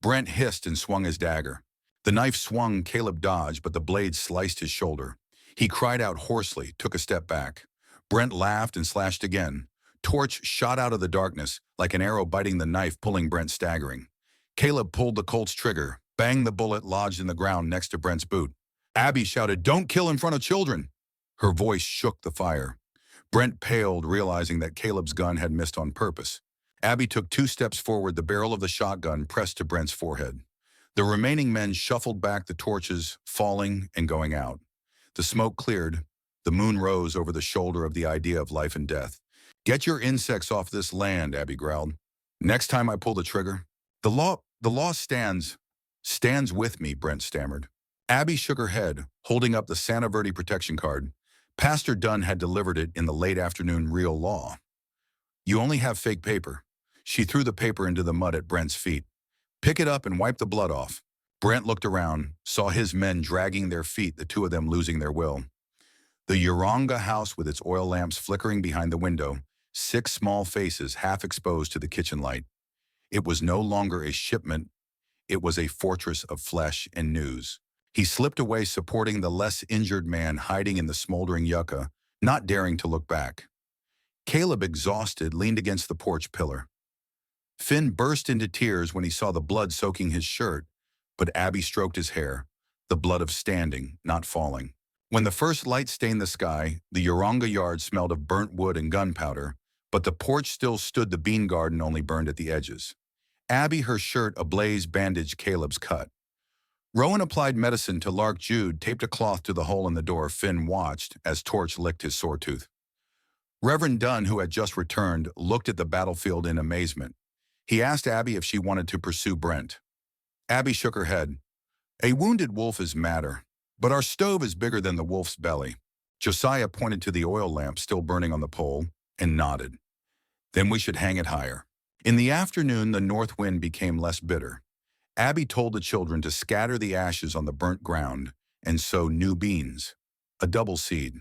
Brent hissed and swung his dagger. The knife swung, Caleb dodged, but the blade sliced his shoulder. He cried out hoarsely, took a step back. Brent laughed and slashed again. Torch shot out of the darkness, like an arrow biting the knife, pulling Brent staggering. Caleb pulled the Colt's trigger. Bang, the bullet lodged in the ground next to Brent's boot. Abby shouted, "Don't kill in front of children!" Her voice shook the fire. Brent paled, realizing that Caleb's gun had missed on purpose. Abby took 2 steps forward, the barrel of the shotgun pressed to Brent's forehead. The remaining men shuffled back, the torches falling and going out. The smoke cleared. The moon rose over the shoulder of the idea of life and death. "Get your insects off this land," Abby growled. "Next time I pull the trigger." The law stands with me," Brent stammered. Abby shook her head, holding up the Santa Verde protection card. Pastor Dunn had delivered it in the late afternoon. "Real law. You only have fake paper." She threw the paper into the mud at Brent's feet. "Pick it up and wipe the blood off." Brent looked around, saw his men dragging their feet, the 2 of them losing their will. The Uranga house with its oil lamps flickering behind the window, 6 small faces half exposed to the kitchen light. It was no longer a shipment. It was a fortress of flesh and news. He slipped away, supporting the less injured man hiding in the smoldering yucca, not daring to look back. Caleb, exhausted, leaned against the porch pillar. Finn burst into tears when he saw the blood soaking his shirt, but Abby stroked his hair, the blood of standing, not falling. When the first light stained the sky, the Uranga yard smelled of burnt wood and gunpowder, but the porch still stood. The bean garden only burned at the edges. Abby, her shirt ablaze, bandaged Caleb's cut. Rowan applied medicine to Lark. Jude taped a cloth to the hole in the door. Finn watched as Torch licked his sore tooth. Reverend Dunn, who had just returned, looked at the battlefield in amazement. He asked Abby if she wanted to pursue Brent. Abby shook her head. "A wounded wolf is madder, but our stove is bigger than the wolf's belly." Josiah pointed to the oil lamp still burning on the pole and nodded. "Then we should hang it higher." In the afternoon, the north wind became less bitter. Abby told the children to scatter the ashes on the burnt ground and sow new beans. A double seed.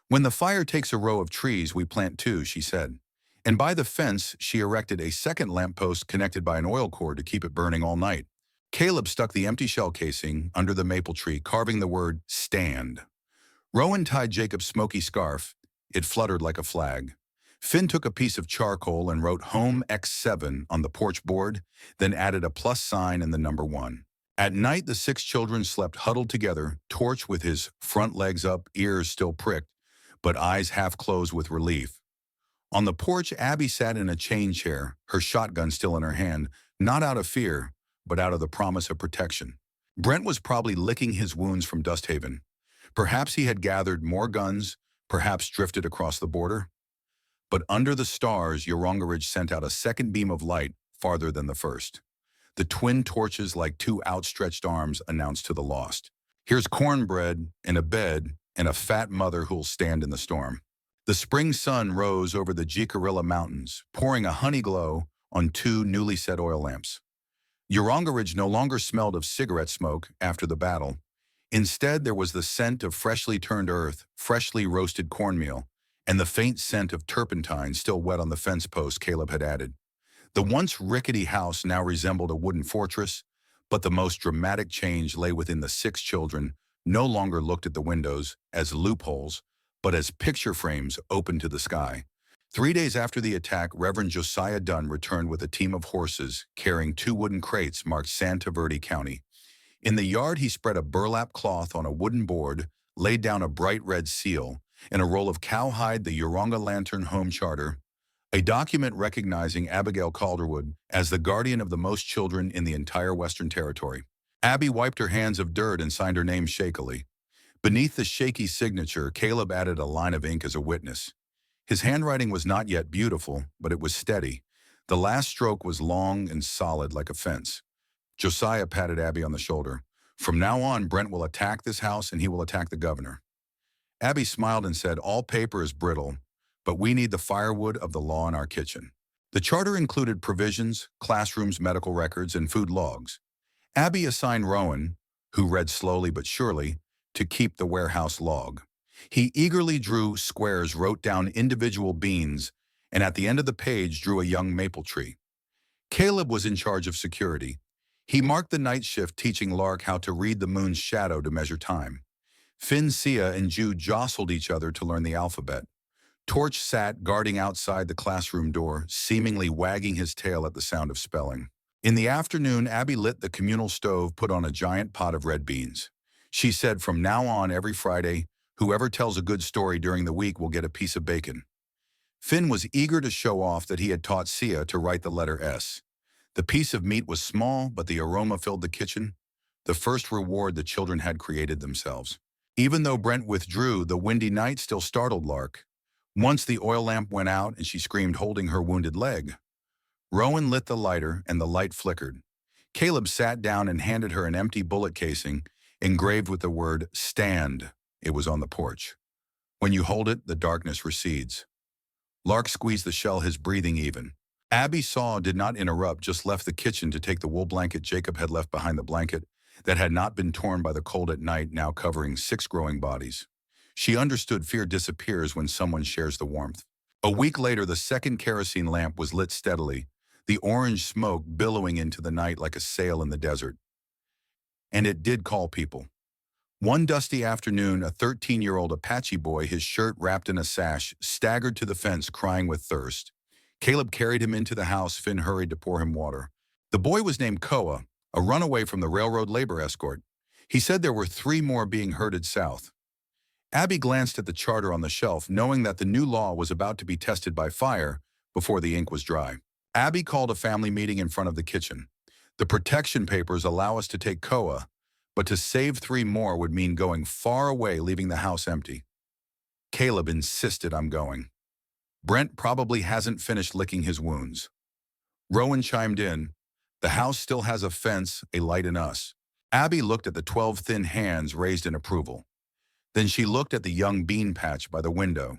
When the fire takes a row of trees, we plant two, she said. And by the fence, she erected a second lamppost connected by an oil cord to keep it burning all night. Caleb stuck the empty shell casing under the maple tree, carving the word stand. Rowan tied Jacob's smoky scarf. It fluttered like a flag. Finn took a piece of charcoal and wrote Home X7 on the porch board, then added a plus sign and the number 1. At night, the 6 children slept huddled together, Torch with his front legs up, ears still pricked, but eyes half closed with relief. On the porch, Abby sat in a chain chair, her shotgun still in her hand, not out of fear, but out of the promise of protection. Brent was probably licking his wounds from Dusthaven. Perhaps he had gathered more guns, perhaps drifted across the border. But under the stars, Yorongaridge sent out a second beam of light farther than the first. The twin torches, like 2 outstretched arms, announced to the lost. Here's cornbread and a bed and a fat mother who'll stand in the storm. The spring sun rose over the Jicarilla Mountains, pouring a honey glow on 2 newly set oil lamps. Yorongaridge no longer smelled of cigarette smoke after the battle. Instead, there was the scent of freshly turned earth, freshly roasted cornmeal, and the faint scent of turpentine still wet on the fence posts Caleb had added. The once rickety house now resembled a wooden fortress, but the most dramatic change lay within the 6 children no longer looked at the windows as loopholes, but as picture frames open to the sky. 3 days after the attack, Reverend Josiah Dunn returned with a team of horses carrying 2 wooden crates marked Santa Verde County. In the yard, he spread a burlap cloth on a wooden board, laid down a bright red seal, and a roll of cowhide, the Yoronga Lantern Home Charter, a document recognizing Abigail Calderwood as the guardian of the most children in the entire Western Territory. Abby wiped her hands of dirt and signed her name shakily. Beneath the shaky signature, Caleb added a line of ink as a witness. His handwriting was not yet beautiful, but it was steady. The last stroke was long and solid like a fence. Josiah patted Abby on the shoulder. From now on, Brent will attack this house and he will attack the governor. Abby smiled and said, all paper is brittle, but we need the firewood of the law in our kitchen. The charter included provisions, classrooms, medical records, and food logs. Abby assigned Rowan, who read slowly but surely, to keep the warehouse log. He eagerly drew squares, wrote down individual beans, and at the end of the page drew a young maple tree. Caleb was in charge of security. He marked the night shift, teaching Lark how to read the moon's shadow to measure time. Finn, Sia, and Jude jostled each other to learn the alphabet. Torch sat guarding outside the classroom door, seemingly wagging his tail at the sound of spelling. In the afternoon, Abby lit the communal stove, put on a giant pot of red beans. She said, from now on, every Friday, whoever tells a good story during the week will get a piece of bacon. Finn was eager to show off that he had taught Sia to write the letter S. The piece of meat was small, but the aroma filled the kitchen, the first reward the children had created themselves. Even though Brent withdrew, the windy night still startled Lark. Once the oil lamp went out and she screamed, holding her wounded leg. Rowan lit the lighter and the light flickered. Caleb sat down and handed her an empty bullet casing, engraved with the word stand. It was on the porch. When you hold it, the darkness recedes. Lark squeezed the shell, his breathing even. Abby saw, did not interrupt, just left the kitchen to take the wool blanket Jacob had left behind, the blanket that had not been torn by the cold at night, now covering 6 growing bodies. She understood fear disappears when someone shares the warmth. A week later, the second kerosene lamp was lit steadily, the orange smoke billowing into the night like a sail in the desert. And it did call people. One dusty afternoon, a 13-year-old Apache boy, his shirt wrapped in a sash, staggered to the fence crying with thirst. Caleb carried him into the house. Finn hurried to pour him water. The boy was named Koa, a runaway from the railroad labor escort. He said there were 3 more being herded south. Abby glanced at the charter on the shelf, knowing that the new law was about to be tested by fire before the ink was dry. Abby called a family meeting in front of the kitchen. The protection papers allow us to take Koa, but to save 3 more would mean going far away, leaving the house empty. Caleb insisted, I'm going. Brent probably hasn't finished licking his wounds. Rowan chimed in, the house still has a fence, a light in us. Abby looked at the 12 thin hands raised in approval. Then she looked at the young bean patch by the window,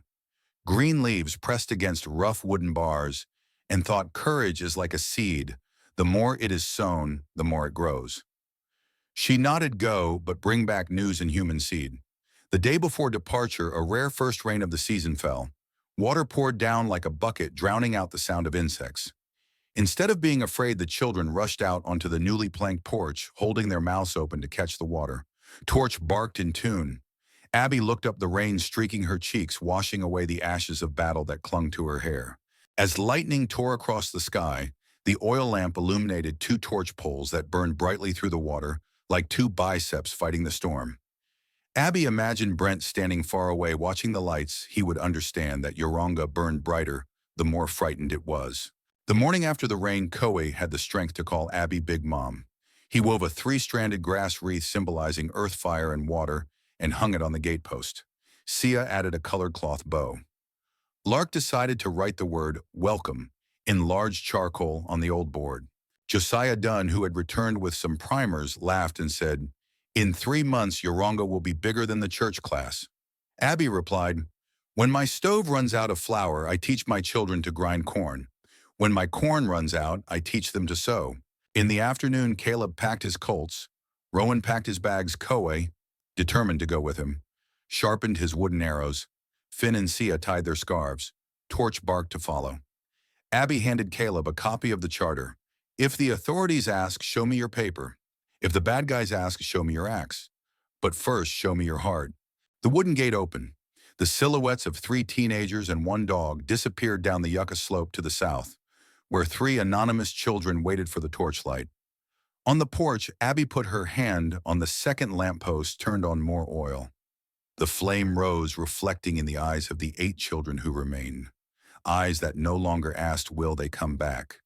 green leaves pressed against rough wooden bars, and thought courage is like a seed. The more it is sown, the more it grows. She nodded go, but bring back news and human seed. The day before departure, a rare first rain of the season fell. Water poured down like a bucket, drowning out the sound of insects. Instead of being afraid, the children rushed out onto the newly planked porch, holding their mouths open to catch the water. Torch barked in tune. Abby looked up the rain streaking her cheeks, washing away the ashes of battle that clung to her hair. As lightning tore across the sky, the oil lamp illuminated two torch poles that burned brightly through the water, like two biceps fighting the storm. Abby imagined Brent standing far away watching the lights. He would understand that Yoronga burned brighter the more frightened it was. The morning after the rain, Koe had the strength to call Abby Big Mom. He wove a three-stranded grass wreath symbolizing earth, fire, and water and hung it on the gatepost. Sia added a colored cloth bow. Lark decided to write the word welcome in large charcoal on the old board. Josiah Dunn, who had returned with some primers, laughed and said, "In 3 months, Yoronga will be bigger than the church class." Abby replied, "When my stove runs out of flour, I teach my children to grind corn. When my corn runs out, I teach them to sow." In the afternoon, Caleb packed his Colts. Rowan packed his bags. Koe, determined to go with him, sharpened his wooden arrows. Finn and Sia tied their scarves. Torch barked to follow. Abby handed Caleb a copy of the charter. "If the authorities ask, show me your paper. If the bad guys ask, show me your axe. But first, show me your heart." The wooden gate opened. The silhouettes of 3 teenagers and 1 dog disappeared down the yucca slope to the south, where 3 anonymous children waited for the torchlight. On the porch, Abby put her hand on the second lamppost, turned on more oil. The flame rose, reflecting in the eyes of the 8 children who remained. Eyes that no longer asked, will they come back?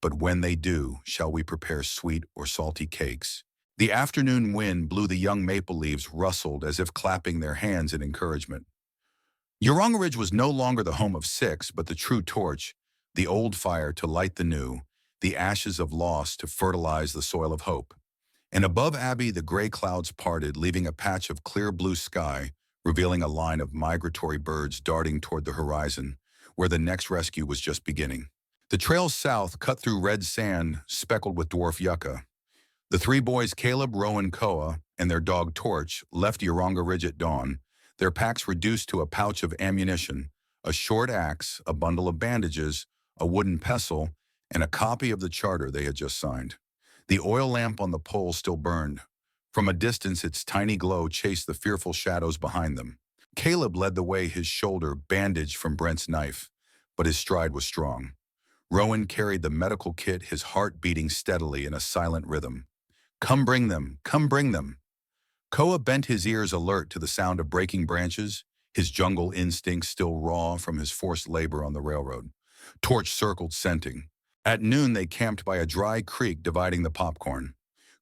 But when they do, shall we prepare sweet or salty cakes? The afternoon wind blew the young maple leaves, rustled as if clapping their hands in encouragement. Yoronga Ridge was no longer the home of 6, but the true torch, the old fire to light the new, the ashes of loss to fertilize the soil of hope. And above Abby, the gray clouds parted, leaving a patch of clear blue sky, revealing a line of migratory birds darting toward the horizon, where the next rescue was just beginning. The trail south cut through red sand, speckled with dwarf yucca. The 3 boys, Caleb, Rowan, Koa, and their dog Torch, left Yoronga Ridge at dawn, their packs reduced to a pouch of ammunition, a short axe, a bundle of bandages, a wooden pestle, and a copy of the charter they had just signed. The oil lamp on the pole still burned. From a distance, its tiny glow chased the fearful shadows behind them. Caleb led the way, his shoulder bandaged from Brent's knife, but his stride was strong. Rowan carried the medical kit, his heart beating steadily in a silent rhythm. "Come bring them, come bring them." Koa bent his ears, alert to the sound of breaking branches, his jungle instincts still raw from his forced labor on the railroad. Torch circled, scenting. At noon, they camped by a dry creek dividing the popcorn.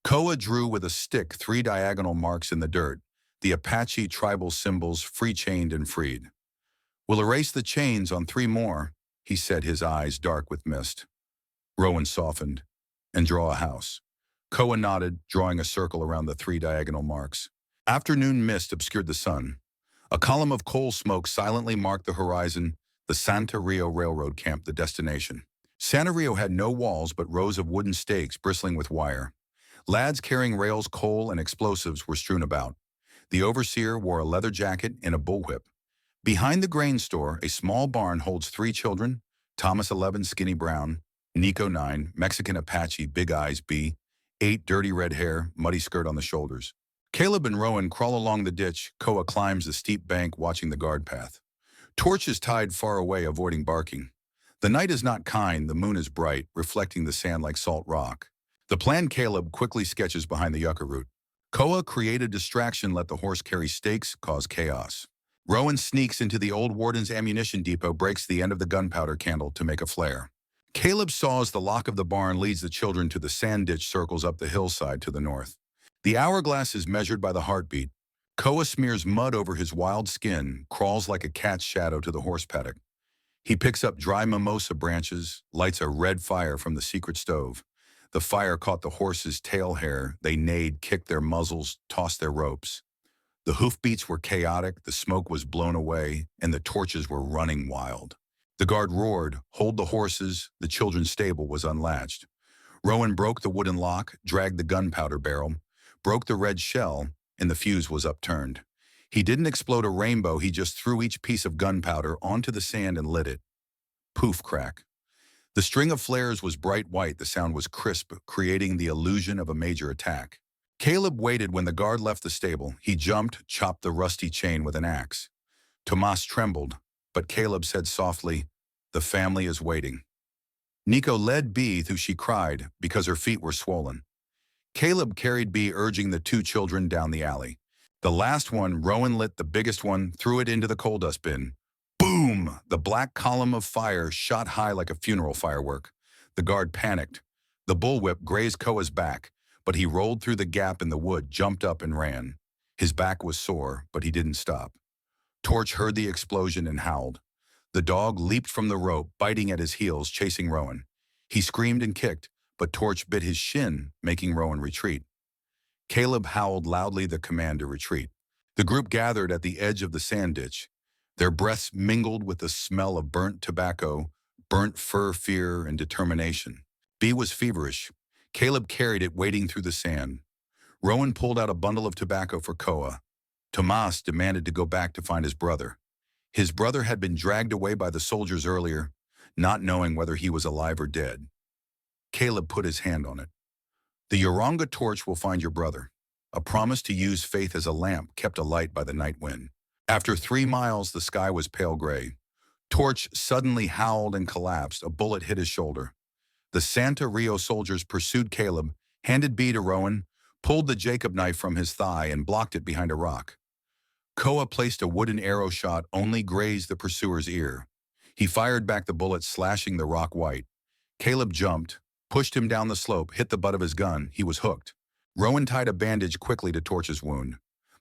Koa drew with a stick 3 diagonal marks in the dirt, the Apache tribal symbols, free-chained and freed. "We'll erase the chains on 3 more, he said, his eyes dark with mist. Rowan softened. "And draw a house." Koa nodded, drawing a circle around the 3 diagonal marks. Afternoon mist obscured the sun. A column of coal smoke silently marked the horizon, the Santa Rio Railroad camp, the destination. Santa Rio had no walls but rows of wooden stakes bristling with wire. Lads carrying rails, coal, and explosives were strewn about. The overseer wore a leather jacket and a bullwhip. Behind the grain store, a small barn holds 3 children, Thomas 11, skinny brown, Nico 9, Mexican Apache, big eyes B, 8, dirty red hair, muddy skirt on the shoulders. Caleb and Rowan crawl along the ditch. Koa climbs the steep bank, watching the guard path. Torch is tied far away, avoiding barking. The night is not kind, the moon is bright, reflecting the sand like salt rock. The plan Caleb quickly sketches behind the yucca root. Koa create a distraction, let the horse carry stakes, cause chaos. Rowan sneaks into the old warden's ammunition depot, breaks the end of the gunpowder candle to make a flare. Caleb saws the lock of the barn, leads the children to the sand ditch, circles up the hillside to the north. The hourglass is measured by the heartbeat. Koa smears mud over his wild skin, crawls like a cat's shadow to the horse paddock. He picks up dry mimosa branches, lights a red fire from the secret stove. The fire caught the horses' tail hair. They neighed, kicked their muzzles, tossed their ropes. The hoofbeats were chaotic, the smoke was blown away, and the torches were running wild. The guard roared, "Hold the horses." The children's stable was unlatched. Rowan broke the wooden lock, dragged the gunpowder barrel, broke the red shell, and the fuse was upturned. He didn't explode a rainbow, he just threw each piece of gunpowder onto the sand and lit it. Poof crack. The string of flares was bright white, the sound was crisp, creating the illusion of a major attack. Caleb waited when the guard left the stable. He jumped, chopped the rusty chain with an axe. Tomas trembled, but Caleb said softly, "The family is waiting." Nico led Bee, though she cried because her feet were swollen. Caleb carried Bee, urging the two children down the alley. The last one, Rowan lit the biggest one, threw it into the coal dust bin. Boom! The black column of fire shot high like a funeral firework. The guard panicked. The bullwhip grazed Koa's back, but he rolled through the gap in the wood, jumped up and ran. His back was sore, but he didn't stop. Torch heard the explosion and howled. The dog leaped from the rope, biting at his heels, chasing Rowan. He screamed and kicked, but Torch bit his shin, making Rowan retreat. Caleb howled loudly the command to retreat. The group gathered at the edge of the sand ditch. Their breaths mingled with the smell of burnt tobacco, burnt fur, fear, and determination. Bee was feverish. Caleb carried it, wading through the sand. Rowan pulled out a bundle of tobacco for Koa. Tomas demanded to go back to find his brother. His brother had been dragged away by the soldiers earlier, not knowing whether he was alive or dead. Caleb put his hand on it. "The Yoronga torch will find your brother." A promise to use faith as a lamp kept alight by the night wind. After 3 miles, the sky was pale gray. Torch suddenly howled and collapsed. A bullet hit his shoulder. The Santa Rio soldiers pursued Caleb, handed Bee to Rowan, pulled the Jacob knife from his thigh and blocked it behind a rock. Koa placed a wooden arrow shot, only grazed the pursuer's ear. He fired back the bullet, slashing the rock white. Caleb jumped, pushed him down the slope, hit the butt of his gun. He was hooked. Rowan tied a bandage quickly to Torch's wound.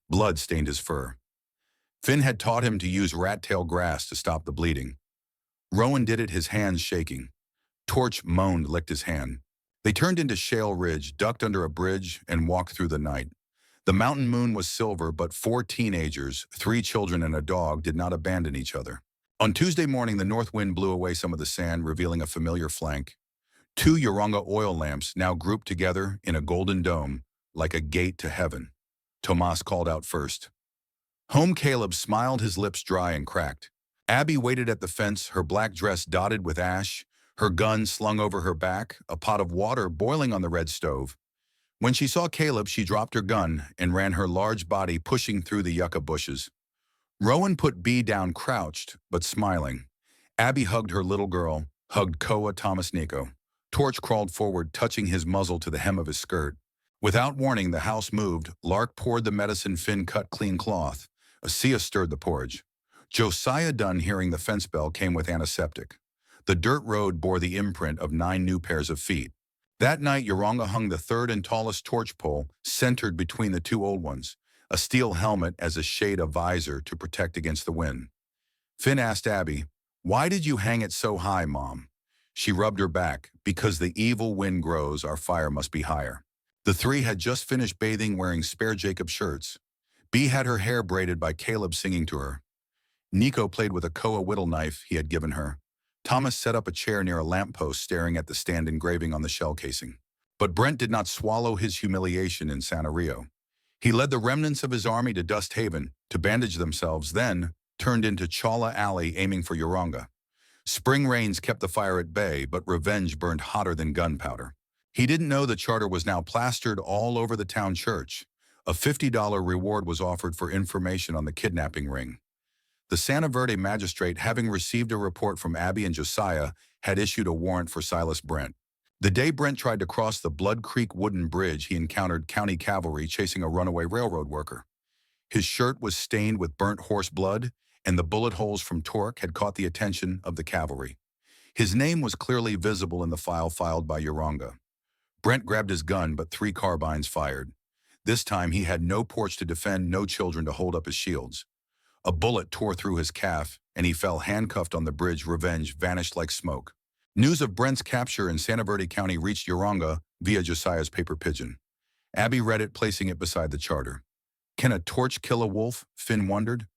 Blood stained his fur. Finn had taught him to use rat-tail grass to stop the bleeding. Rowan did it, his hands shaking. Torch moaned, licked his hand. They turned into Shale Ridge, ducked under a bridge, and walked through the night. The mountain moon was silver, but 4 teenagers, 3 children and a dog, did not abandon each other. On Tuesday morning, the north wind blew away some of the sand, revealing a familiar flank. 2 Yoronga oil lamps now grouped together in a golden dome, like a gate to heaven. Tomas called out first. Home. Caleb smiled, his lips dry and cracked. Abby waited at the fence, her black dress dotted with ash, her gun slung over her back, a pot of water boiling on the red stove. When she saw Caleb, she dropped her gun and ran, her large body pushing through the yucca bushes. Rowan put Bee down, crouched, but smiling. Abby hugged her little girl, hugged Koa, Thomas, Nico. Torch crawled forward, touching his muzzle to the hem of his skirt. Without warning, the house moved. Lark poured the medicine, Finn cut clean cloth. Asia stirred the porridge. Josiah Dunn, hearing the fence bell, came with antiseptic. The dirt road bore the imprint of 9 new pairs of feet. That night, Yoronga hung the 3rd and tallest torch pole, centered between the 2 old ones, a steel helmet as a shade of visor to protect against the wind. Finn asked Abby, "Why did you hang it so high, Mom?" She rubbed her back. "Because the evil wind grows, our fire must be higher." The 3 had just finished bathing, wearing spare Jacob shirts. Bee had her hair braided by Caleb singing to her. Nico played with a Koa whittle knife he had given her. Thomas set up a chair near a lamppost, staring at the stand engraving on the shell casing. But Brent did not swallow his humiliation in Santa Rio. He led the remnants of his army to Dust Haven to bandage themselves, then turned into Chawla Alley, aiming for Yoronga. Spring rains kept the fire at bay, but revenge burned hotter than gunpowder. He didn't know the charter was now plastered all over the town church. A $50 reward was offered for information on the kidnapping ring. The Santa Verde magistrate, having received a report from Abby and Josiah, had issued a warrant for Silas Brent. The day Brent tried to cross the Blood Creek wooden bridge, he encountered county cavalry chasing a runaway railroad worker. His shirt was stained with burnt horse blood, and the bullet holes from torque had caught the attention of the cavalry. His name was clearly visible in the file filed by Yoronga. Brent grabbed his gun, but 3 carbines fired. This time he had no porch to defend, no children to hold up his shields. A bullet tore through his calf, and he fell handcuffed on the bridge. Revenge vanished like smoke. News of Brent's capture in Santa Verde County reached Yoronga via Josiah's paper pigeon. Abby read it, placing it beside the charter. "Can a torch kill a wolf?" Finn wondered.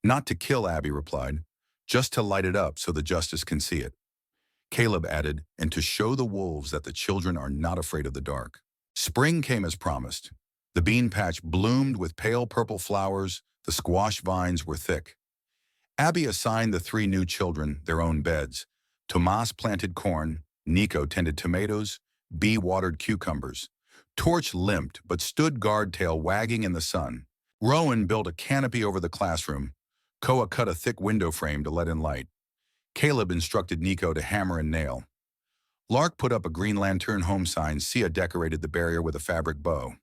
"Not to kill," Abby replied. "Just to light it up so the justice can see it." Caleb added, "and to show the wolves that the children are not afraid of the dark." Spring came as promised. The bean patch bloomed with pale purple flowers, the squash vines were thick. Abby assigned the three new children their own beds. Tomas planted corn, Nico tended tomatoes, Bee watered cucumbers. Torch limped but stood guard tail wagging in the sun. Rowan built a canopy over the classroom. Koa cut a thick window frame to let in light. Caleb instructed Nico to hammer and nail. Lark put up a green lantern home sign. Sia decorated the barrier with a fabric bow.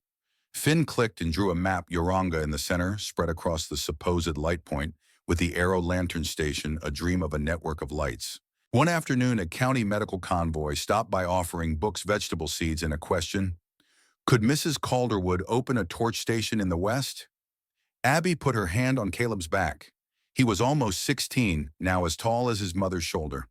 Finn clicked and drew a map Yoranga in the center, spread across the supposed light point, with the Arrow Lantern Station a dream of a network of lights. One afternoon, a county medical convoy stopped by offering books, vegetable seeds, and a question. Could Mrs. Calderwood open a torch station in the West? Abby put her hand on Caleb's back. He was almost 16, now as tall as his mother's shoulder.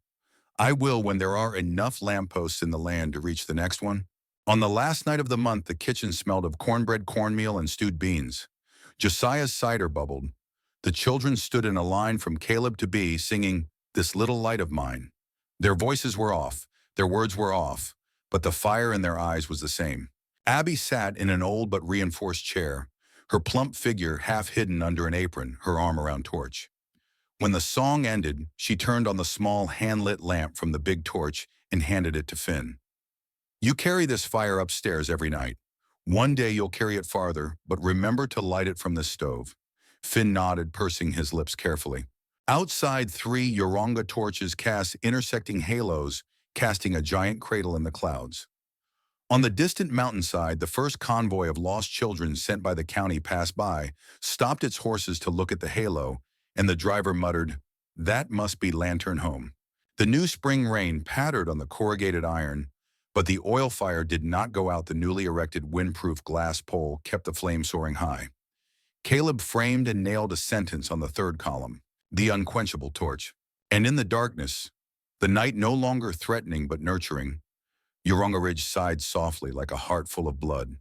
I will when there are enough lampposts in the land to reach the next one. On the last night of the month, the kitchen smelled of cornbread, cornmeal, and stewed beans. Josiah's cider bubbled. The children stood in a line from Caleb to Bee, singing, "This Little Light of Mine." Their voices were off, their words were off, but the fire in their eyes was the same. Abby sat in an old but reinforced chair, her plump figure half hidden under an apron, her arm around torch. When the song ended, she turned on the small hand-lit lamp from the big torch and handed it to Finn. You carry this fire upstairs every night. One day you'll carry it farther, but remember to light it from this stove. Finn nodded, pursing his lips carefully. Outside, three Yoranga torches cast intersecting halos, casting a giant cradle in the clouds. On the distant mountainside, the first convoy of lost children sent by the county passed by, stopped its horses to look at the halo, and the driver muttered, "That must be Lantern Home." The new spring rain pattered on the corrugated iron, but the oil fire did not go out. The newly erected windproof glass pole kept the flame soaring high. Caleb framed and nailed a sentence on the third column, "The unquenchable torch." And in the darkness, the night no longer threatening but nurturing, Yoranga Ridge sighed softly like a heart full of blood.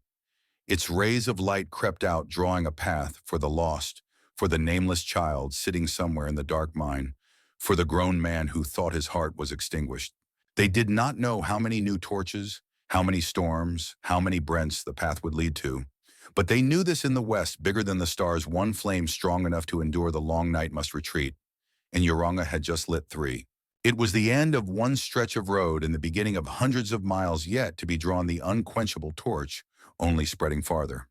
Its rays of light crept out, drawing a path for the lost, for the nameless child sitting somewhere in the dark mine, for the grown man who thought his heart was extinguished. They did not know how many new torches, how many storms, how many Brents the path would lead to. But they knew this in the West, bigger than the stars, one flame strong enough to endure the long night must retreat. And Yoranga had just lit three. It was the end of one stretch of road and the beginning of hundreds of miles yet to be drawn, the unquenchable torch, only spreading farther.